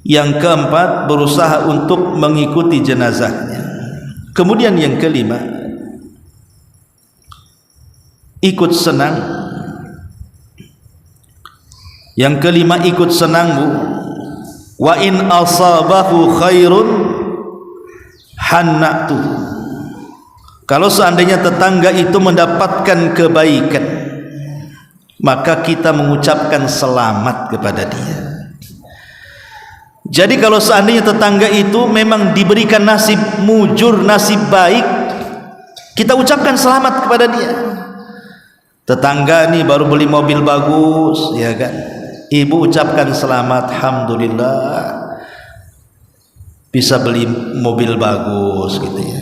yang keempat, berusaha untuk mengikuti jenazahnya. Kemudian yang kelima, ikut senang. Yang kelima, ikut senang bu. Wa in asabahu khairun hannatu. Kalau seandainya tetangga itu mendapatkan kebaikan, maka kita mengucapkan selamat kepada dia. Jadi kalau seandainya tetangga itu memang diberikan nasib mujur, nasib baik, kita ucapkan selamat kepada dia. Tetangga nih baru beli mobil bagus, ya kan? Ibu ucapkan selamat, alhamdulillah bisa beli mobil bagus gitu ya.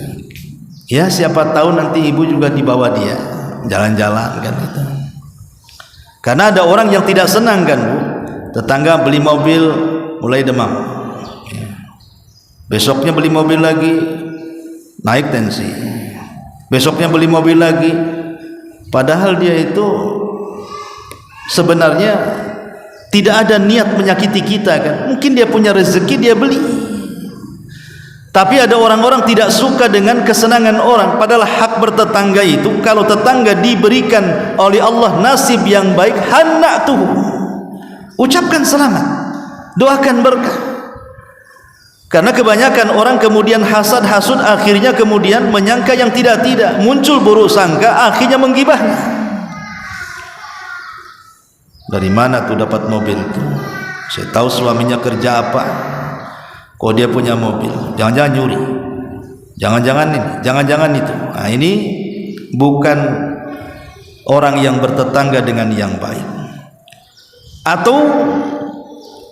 Ya siapa tahu nanti ibu juga dibawa dia jalan-jalan kan gitu. Karena ada orang yang tidak senang kan bu, tetangga beli mobil mulai demam, besoknya beli mobil lagi naik tensi, besoknya beli mobil lagi, padahal dia itu sebenarnya tidak ada niat menyakiti kita kan. Mungkin dia punya rezeki, dia beli. Tapi ada orang-orang tidak suka dengan kesenangan orang. Padahal hak bertetangga itu, kalau tetangga diberikan oleh Allah nasib yang baik, hanna'tuhu, ucapkan selamat, doakan berkah. Karena kebanyakan orang kemudian hasad-hasud, akhirnya kemudian menyangka yang tidak-tidak, muncul buruk sangka, akhirnya menggibahnya. Dari mana tuh dapat mobil itu? Saya tahu suaminya kerja apa, kok dia punya mobil, jangan-jangan nyuri, jangan-jangan ini, jangan-jangan itu. Nah ini bukan orang yang bertetangga dengan yang baik. Atau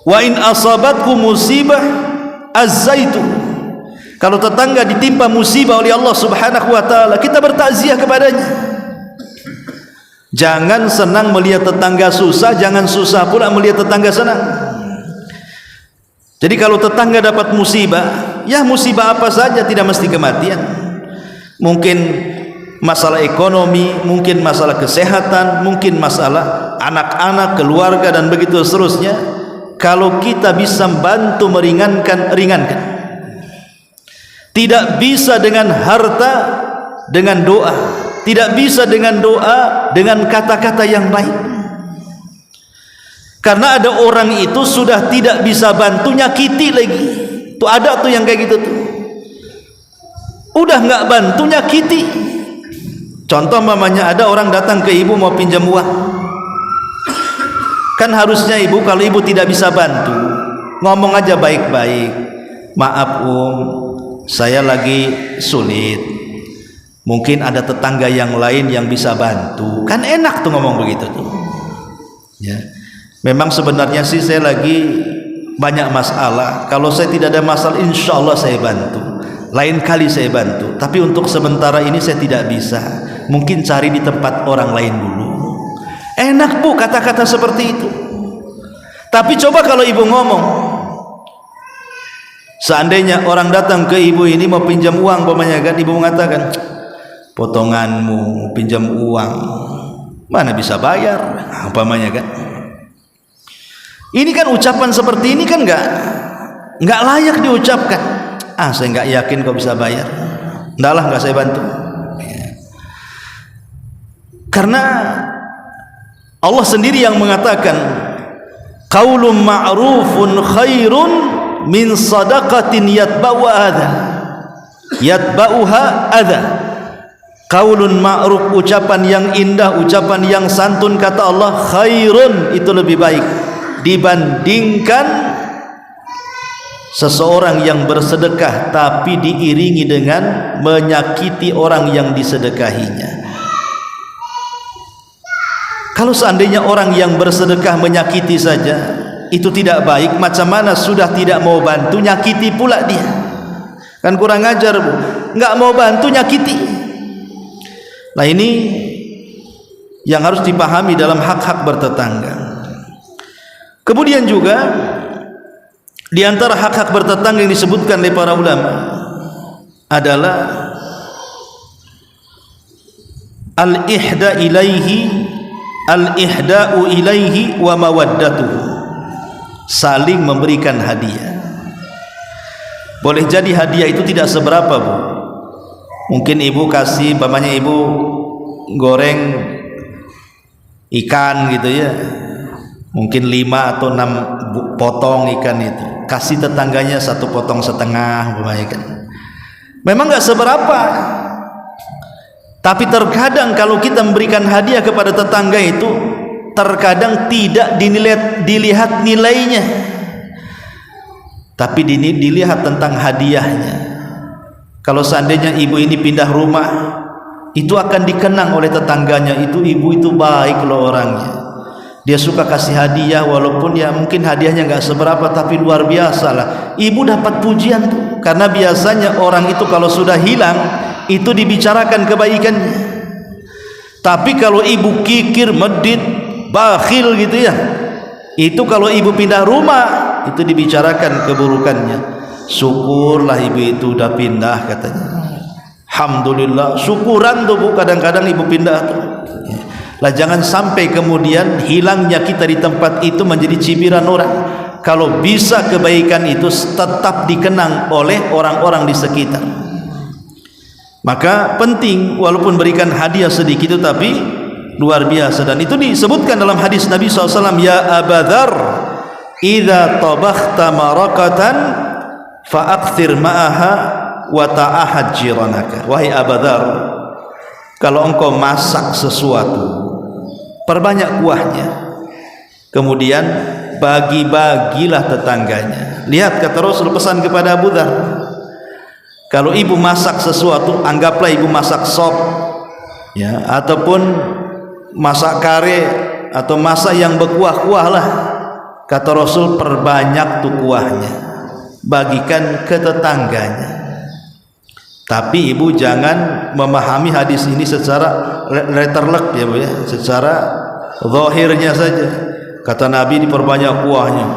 wa in asabatku musibah azzaitu, kalau tetangga ditimpa musibah oleh Allah Subhanahu wa taala, kita bertakziah kepadanya. Jangan senang melihat tetangga susah, jangan susah pula melihat tetangga senang. Jadi kalau tetangga dapat musibah, ya musibah apa saja, tidak mesti kematian. Mungkin masalah ekonomi, mungkin masalah kesehatan, mungkin masalah anak-anak, keluarga dan begitu seterusnya. Kalau kita bisa bantu meringankan, ringankan. Tidak bisa dengan harta, dengan doa. Tidak bisa dengan doa, dengan kata-kata yang baik. Karena ada orang itu sudah tidak bisa bantu, nyakiti lagi. Tuh ada tuh yang kayak gitu tuh. Udah nggak bantu, nyakiti. Contoh mamanya, ada orang datang ke ibu mau pinjam uang. Kan harusnya ibu, kalau ibu tidak bisa bantu, ngomong aja baik-baik. maaf saya lagi sulit, mungkin ada tetangga yang lain yang bisa bantu. Kan enak tuh ngomong begitu tuh ya. Memang sebenarnya sih saya lagi banyak masalah, kalau saya tidak ada masalah insya Allah saya bantu, lain kali saya bantu, tapi untuk sementara ini saya tidak bisa, mungkin cari di tempat orang lain dulu. Enak Bu kata-kata seperti itu. Tapi coba kalau ibu ngomong, seandainya orang datang ke ibu ini mau pinjam uang umpamanya kan, ibu mengatakan potonganmu pinjam uang, mana bisa bayar umpamanya kan. Ini kan ucapan seperti ini kan nggak layak diucapkan. Saya nggak yakin kau bisa bayar, ndahlah nggak saya bantu. Karena Allah sendiri yang mengatakan qaulun ma'rufun khairun min sadaqatin yatba'uha adha. Qaulun ma'ruf, ucapan yang indah, ucapan yang santun, kata Allah khairun, itu lebih baik dibandingkan seseorang yang bersedekah tapi diiringi dengan menyakiti orang yang disedekahinya. Kalau seandainya orang yang bersedekah menyakiti saja itu tidak baik, macam mana sudah tidak mau bantu nyakiti pula dia? Kan kurang ajar Bu, nggak mau bantu nyakiti. Nah ini yang harus dipahami dalam hak-hak bertetangga. Kemudian juga di antara hak-hak bertetangga yang disebutkan oleh para ulama adalah al-ihda'u ilaihi wa mawaddatuhu, saling memberikan hadiah. Boleh jadi hadiah itu tidak seberapa Bu, mungkin ibu kasih, umpamanya ibu goreng ikan gitu ya, mungkin 5 atau 6 potong ikan itu, kasih tetangganya 1 potong setengah umpamanya kan. Memang nggak seberapa, tapi terkadang kalau kita memberikan hadiah kepada tetangga itu terkadang tidak dilihat nilainya, tapi dilihat tentang hadiahnya. Kalau seandainya ibu ini pindah rumah, itu akan dikenang oleh tetangganya, itu ibu itu baik loh orangnya, dia suka kasih hadiah, walaupun ya mungkin hadiahnya nggak seberapa tapi luar biasa lah. Ibu dapat pujian tuh, karena biasanya orang itu kalau sudah hilang itu dibicarakan kebaikannya. Tapi kalau ibu kikir, medit, bakhil gitu ya, itu kalau ibu pindah rumah itu dibicarakan keburukannya. Syukurlah ibu itu udah pindah katanya, alhamdulillah, syukuran tuh Bu, kadang-kadang ibu pindah tuh. Lah jangan sampai kemudian hilangnya kita di tempat itu menjadi cibiran orang. Kalau bisa kebaikan itu tetap dikenang oleh orang-orang di sekitar, maka penting walaupun berikan hadiah sedikit itu tapi luar biasa. Dan itu disebutkan dalam hadis Nabi SAW, ya Aba Dzar idza tabakhta marakatan fa'akthir ma'aha wa ta'ahad jiranaka. Wahai Aba Dzar, kalau engkau masak sesuatu perbanyak kuahnya, kemudian bagi-bagilah tetangganya. Lihat kata Rasul pesan kepada Abu Dzar, kalau ibu masak sesuatu, anggaplah ibu masak sop ya, ataupun masak kare atau masak yang berkuah-kuah lah, kata Rasul perbanyak tuh kuahnya, bagikan ke tetangganya. Tapi ibu jangan memahami hadis ini secara letterlek ya Bu ya, secara zahirnya saja. Kata Nabi diperbanyak kuahnya,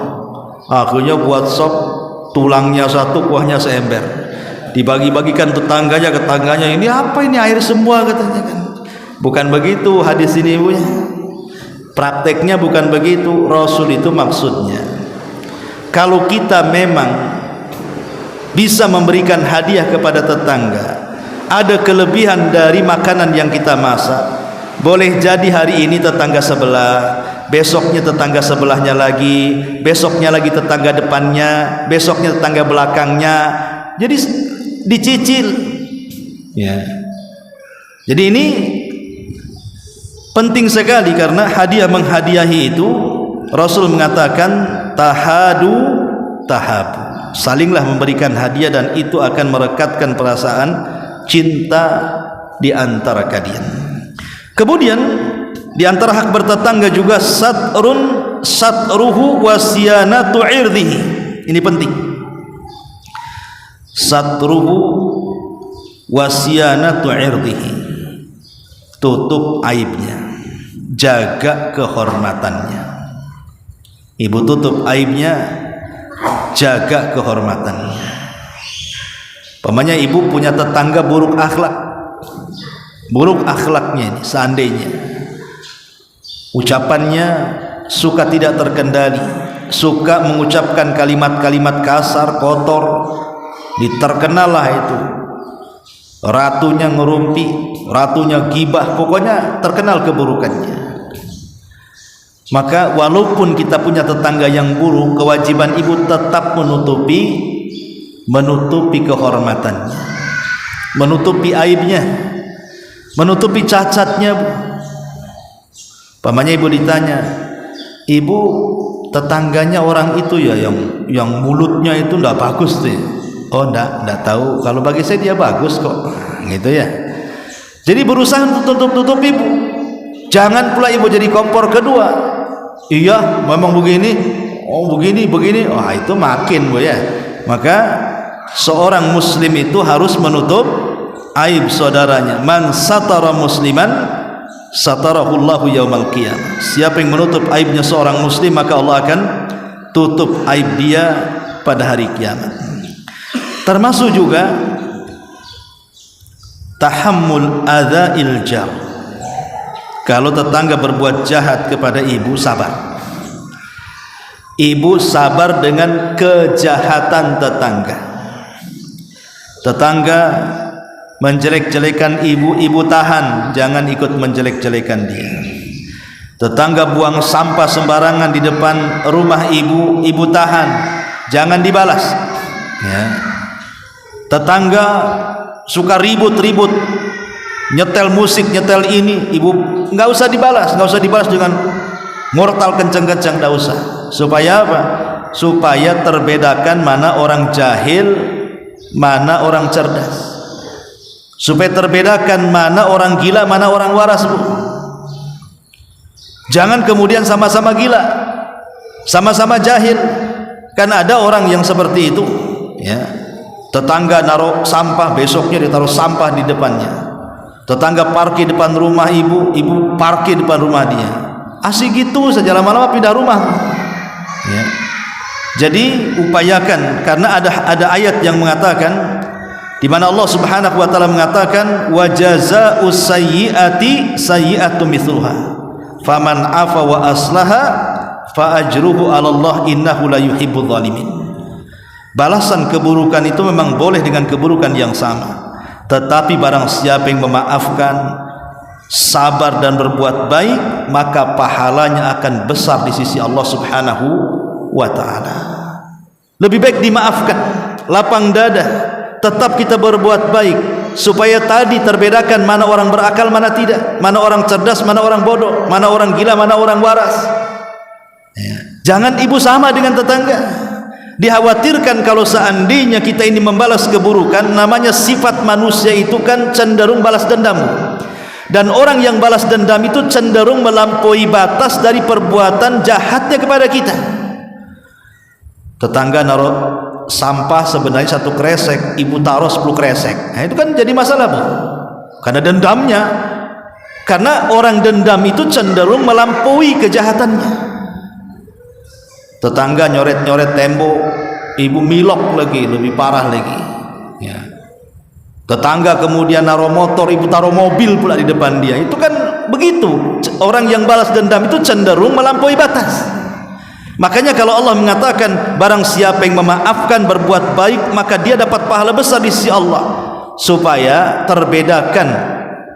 akhirnya buat sop tulangnya 1, kuahnya seember, dibagi-bagikan tetangganya, ke tetangganya, ini apa ini, air semua katanya kan. Bukan begitu hadis ini Bu ya, prakteknya bukan begitu. Rasul itu maksudnya kalau kita memang bisa memberikan hadiah kepada tetangga, ada kelebihan dari makanan yang kita masak, boleh jadi hari ini tetangga sebelah, besoknya tetangga sebelahnya lagi, besoknya lagi tetangga depannya, besoknya tetangga belakangnya, jadi dicicil ya. Jadi ini penting sekali, karena hadiah menghadiahi itu Rasul mengatakan tahadu tahabu, salinglah memberikan hadiah dan itu akan merekatkan perasaan cinta di antara kalian. Kemudian di antara hak bertetangga juga satruhu wasiyanatu irdhihi. Ini penting. Satruhu wasiyanatu irdhihi. Tutup aibnya, jaga kehormatannya. Ibu tutup aibnya, jaga kehormatannya. Pamannya ibu punya tetangga buruk akhlak, buruk akhlaknya ini, seandainya ucapannya suka tidak terkendali, suka mengucapkan kalimat-kalimat kasar, kotor, diterkenalah itu ratunya ngerumpi, ratunya gibah, pokoknya terkenal keburukannya. Maka walaupun kita punya tetangga yang buruk, kewajiban ibu tetap menutupi kehormatannya, menutupi aibnya, menutupi cacatnya. Pamannya ibu ditanya, ibu tetangganya orang itu ya yang mulutnya itu ndak bagus tuh. Oh ndak tahu, kalau bagi saya dia bagus kok, gitu ya. Jadi berusaha untuk tutup ibu. Jangan pula ibu jadi kompor kedua. Iya memang begini, oh begini, wah itu makin bu ya. Maka seorang muslim itu harus menutup aib saudaranya. Man satara musliman satarahullahu yaumal qiyamah. Siapa yang menutup aibnya seorang muslim, maka Allah akan tutup aib dia pada hari kiamat. Termasuk juga tahammul adza'il jar. Kalau tetangga berbuat jahat kepada ibu, sabar. Ibu sabar dengan kejahatan tetangga. Tetangga menjelek-jelekan ibu, ibu tahan, jangan ikut menjelek-jelekan dia. Tetangga buang sampah sembarangan di depan rumah ibu, ibu tahan, jangan dibalas. Ya. Tetangga suka ribut-ribut, nyetel musik, nyetel ini, ibu nggak usah dibalas dengan mortal kencang-kencang, nggak usah. Supaya apa? Supaya terbedakan mana orang jahil, mana orang cerdas. Supaya terbedakan mana orang gila, mana orang waras, bu. Jangan kemudian sama-sama gila, sama-sama jahil. Kan ada orang yang seperti itu, ya. Tetangga naruh sampah, besoknya ditaruh sampah di depannya. Tetangga parkir depan rumah ibu, ibu parkir depan rumah dia. Asik gitu saja, lama-lama pindah rumah. Ya. Jadi upayakan, karena ada ayat yang mengatakan, di mana Allah Subhanahu wa taala mengatakan, wa jazaa'us sayyi'ati sayyi'atu mithluha faman afa wa aslaha fa ajruhu 'ala Allah innahu la yuhibbudz zalimin. Balasan keburukan itu memang boleh dengan keburukan yang sama, tetapi barang siapa yang memaafkan, sabar dan berbuat baik, maka pahalanya akan besar di sisi Allah Subhanahu wa taala. Lebih baik dimaafkan, lapang dada, tetap kita berbuat baik, supaya tadi terbedakan mana orang berakal, mana tidak, mana orang cerdas, mana orang bodoh, mana orang gila, mana orang waras. Ya. Jangan ibu sama dengan tetangga. Dikhawatirkan kalau seandainya kita ini membalas keburukan, namanya sifat manusia itu kan cenderung balas dendam, dan orang yang balas dendam itu cenderung melampaui batas dari perbuatan jahatnya kepada kita. Tetangga naruh sampah sebenarnya 1 kresek, ibu taruh 10 kresek, nah itu kan jadi masalah, bu. Karena dendamnya, karena orang dendam itu cenderung melampaui kejahatannya. Tetangga nyoret-nyoret tembok, ibu milok lagi, lebih parah lagi. Ya. Tetangga kemudian naruh motor, ibu taruh mobil pula di depan dia. Itu kan begitu. Orang yang balas dendam itu cenderung melampaui batas. Makanya kalau Allah mengatakan barang siapa yang memaafkan, berbuat baik, maka dia dapat pahala besar di sisi Allah. Supaya terbedakan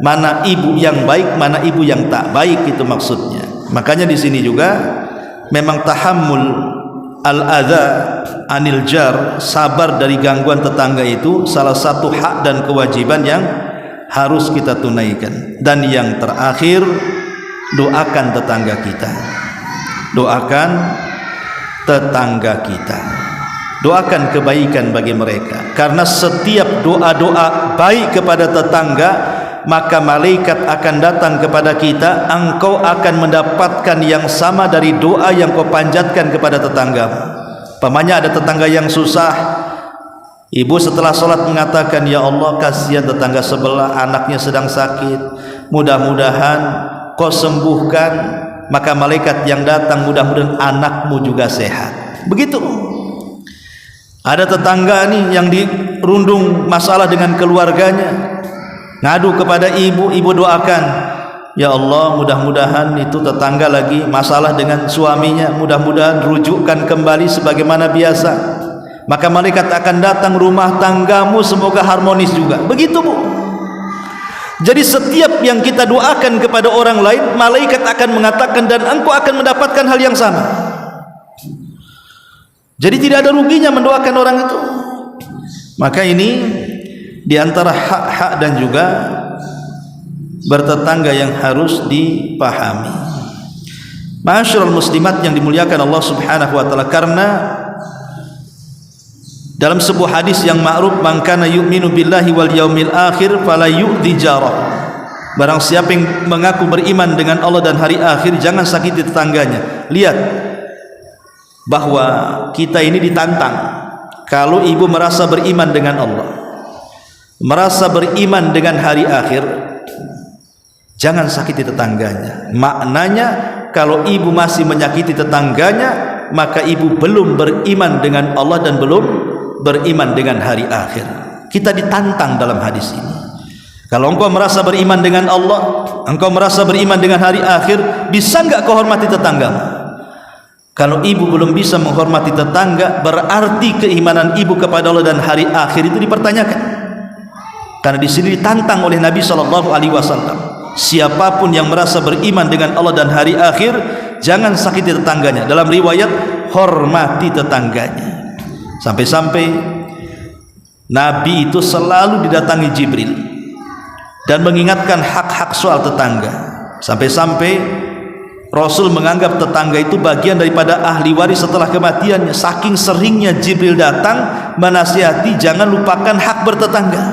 mana ibu yang baik, mana ibu yang tak baik, itu maksudnya. Makanya di sini juga memang tahammul al-adza anil jar, sabar dari gangguan tetangga, itu salah satu hak dan kewajiban yang harus kita tunaikan. Dan yang terakhir, doakan tetangga kita. Doakan tetangga kita. Doakan kebaikan bagi mereka, karena setiap doa-doa baik kepada tetangga, maka malaikat akan datang kepada kita, engkau akan mendapatkan yang sama dari doa yang kau panjatkan kepada tetangga. Pamannya ada tetangga yang susah, ibu setelah sholat mengatakan, ya Allah kasihan tetangga sebelah, anaknya sedang sakit, mudah-mudahan kau sembuhkan. Maka malaikat yang datang, mudah-mudahan anakmu juga sehat. Begitu. Ada tetangga nih yang dirundung masalah dengan keluarganya, ngadu kepada ibu, ibu doakan, ya Allah mudah-mudahan itu tetangga lagi masalah dengan suaminya, mudah-mudahan rujukkan kembali sebagaimana biasa. Maka malaikat akan datang, rumah tanggamu semoga harmonis juga. Begitu Bu. Jadi setiap yang kita doakan kepada orang lain, malaikat akan mengatakan dan engkau akan mendapatkan hal yang sama. Jadi tidak ada ruginya mendoakan orang itu. Maka ini di antara hak-hak dan juga bertetangga yang harus dipahami. Ma'asyiral muslimat yang dimuliakan Allah Subhanahu wa taala, karena dalam sebuah hadis yang ma'ruf, man kana yu'minu billahi wal yaumil akhir fala yu'dhi jarah. Barang siapa yang mengaku beriman dengan Allah dan hari akhir, jangan sakiti tetangganya. Lihat bahwa kita ini ditantang. Kalau ibu merasa beriman dengan Allah, merasa beriman dengan hari akhir, jangan sakiti tetangganya. Maknanya kalau ibu masih menyakiti tetangganya, maka ibu belum beriman dengan Allah dan belum beriman dengan hari akhir. Kita ditantang dalam hadis ini. Kalau engkau merasa beriman dengan Allah, engkau merasa beriman dengan hari akhir, bisa enggak kau hormati tetanggamu? Kalau ibu belum bisa menghormati tetangga, berarti keimanan ibu kepada Allah dan hari akhir itu dipertanyakan. Karena di sini ditantang oleh Nabi SAW. Siapapun yang merasa beriman dengan Allah dan hari akhir, jangan sakiti tetangganya. Dalam riwayat, hormati tetangganya. Sampai-sampai Nabi itu selalu didatangi Jibril dan mengingatkan hak-hak soal tetangga. Sampai-sampai Rasul menganggap tetangga itu bagian daripada ahli waris setelah kematiannya. Saking seringnya Jibril datang menasihati, jangan lupakan hak bertetangga.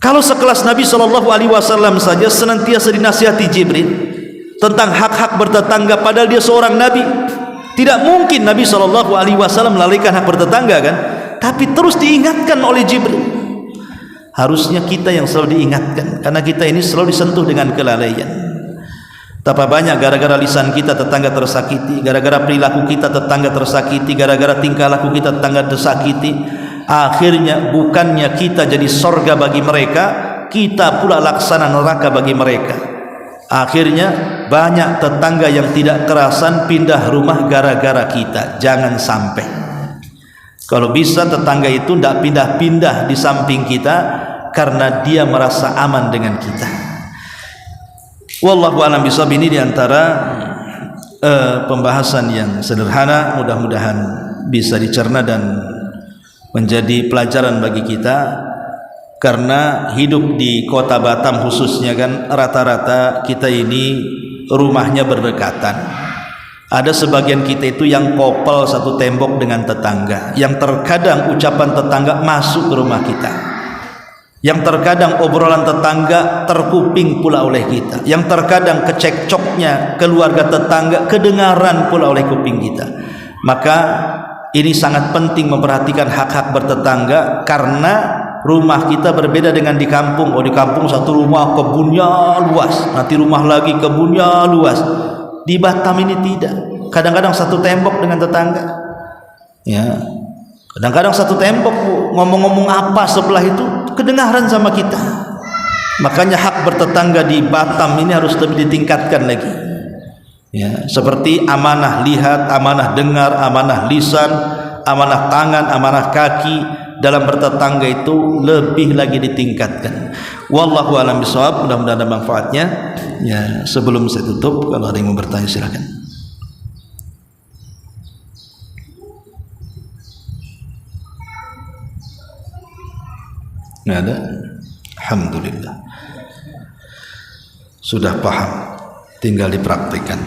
Kalau sekelas Nabi SAW saja senantiasa dinasihati Jibril tentang hak-hak bertetangga, padahal dia seorang Nabi, tidak mungkin Nabi SAW melalaikan hak bertetangga kan? Tapi terus diingatkan oleh Jibril. Harusnya kita yang selalu diingatkan, karena kita ini selalu disentuh dengan kelalaian. Betapa banyak gara-gara lisan kita tetangga tersakiti, gara-gara perilaku kita tetangga tersakiti, gara-gara tingkah laku kita tetangga tersakiti. Akhirnya bukannya kita jadi sorga bagi mereka, kita pula laksana neraka bagi mereka. Akhirnya banyak tetangga yang tidak kerasan pindah rumah gara-gara kita. Jangan sampai. Kalau bisa tetangga itu tidak pindah-pindah di samping kita karena dia merasa aman dengan kita. Wallahu a'lam bishawab. Ini diantara pembahasan yang sederhana, mudah-mudahan bisa dicerna dan menjadi pelajaran bagi kita. Karena hidup di kota Batam khususnya kan, rata-rata kita ini rumahnya berdekatan. Ada sebagian kita itu yang kopel satu tembok dengan tetangga, yang terkadang ucapan tetangga masuk ke rumah kita, yang terkadang obrolan tetangga terkuping pula oleh kita, yang terkadang kecekcoknya keluarga tetangga kedengaran pula oleh kuping kita. Maka ini sangat penting memperhatikan hak-hak bertetangga, karena rumah kita berbeda dengan di kampung. Oh, di kampung satu rumah kebunnya luas, nanti rumah lagi kebunnya luas. Di Batam ini tidak. Kadang-kadang satu tembok dengan tetangga. Ya. Kadang-kadang satu tembok, ngomong-ngomong apa sebelah itu kedengaran sama kita. Makanya hak bertetangga di Batam ini harus lebih ditingkatkan lagi. Ya, seperti amanah lihat, amanah dengar, amanah lisan, amanah tangan, amanah kaki. Dalam bertetangga itu lebih lagi ditingkatkan. Wallahu a'lam bishawab. Mudah-mudahan ada manfaatnya. Ya, sebelum saya tutup, kalau ada yang mau bertanya silakan. Nggak ada? Alhamdulillah. Sudah paham, tinggal dipraktikkan.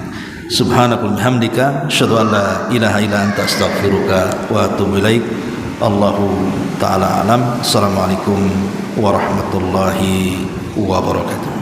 Subhanakallahumma hamdika asyhadu an la ilaha illa anta astaghfiruka wa atubu ilaik. Allahu taala alam. Assalamualaikum warahmatullahi wabarakatuh.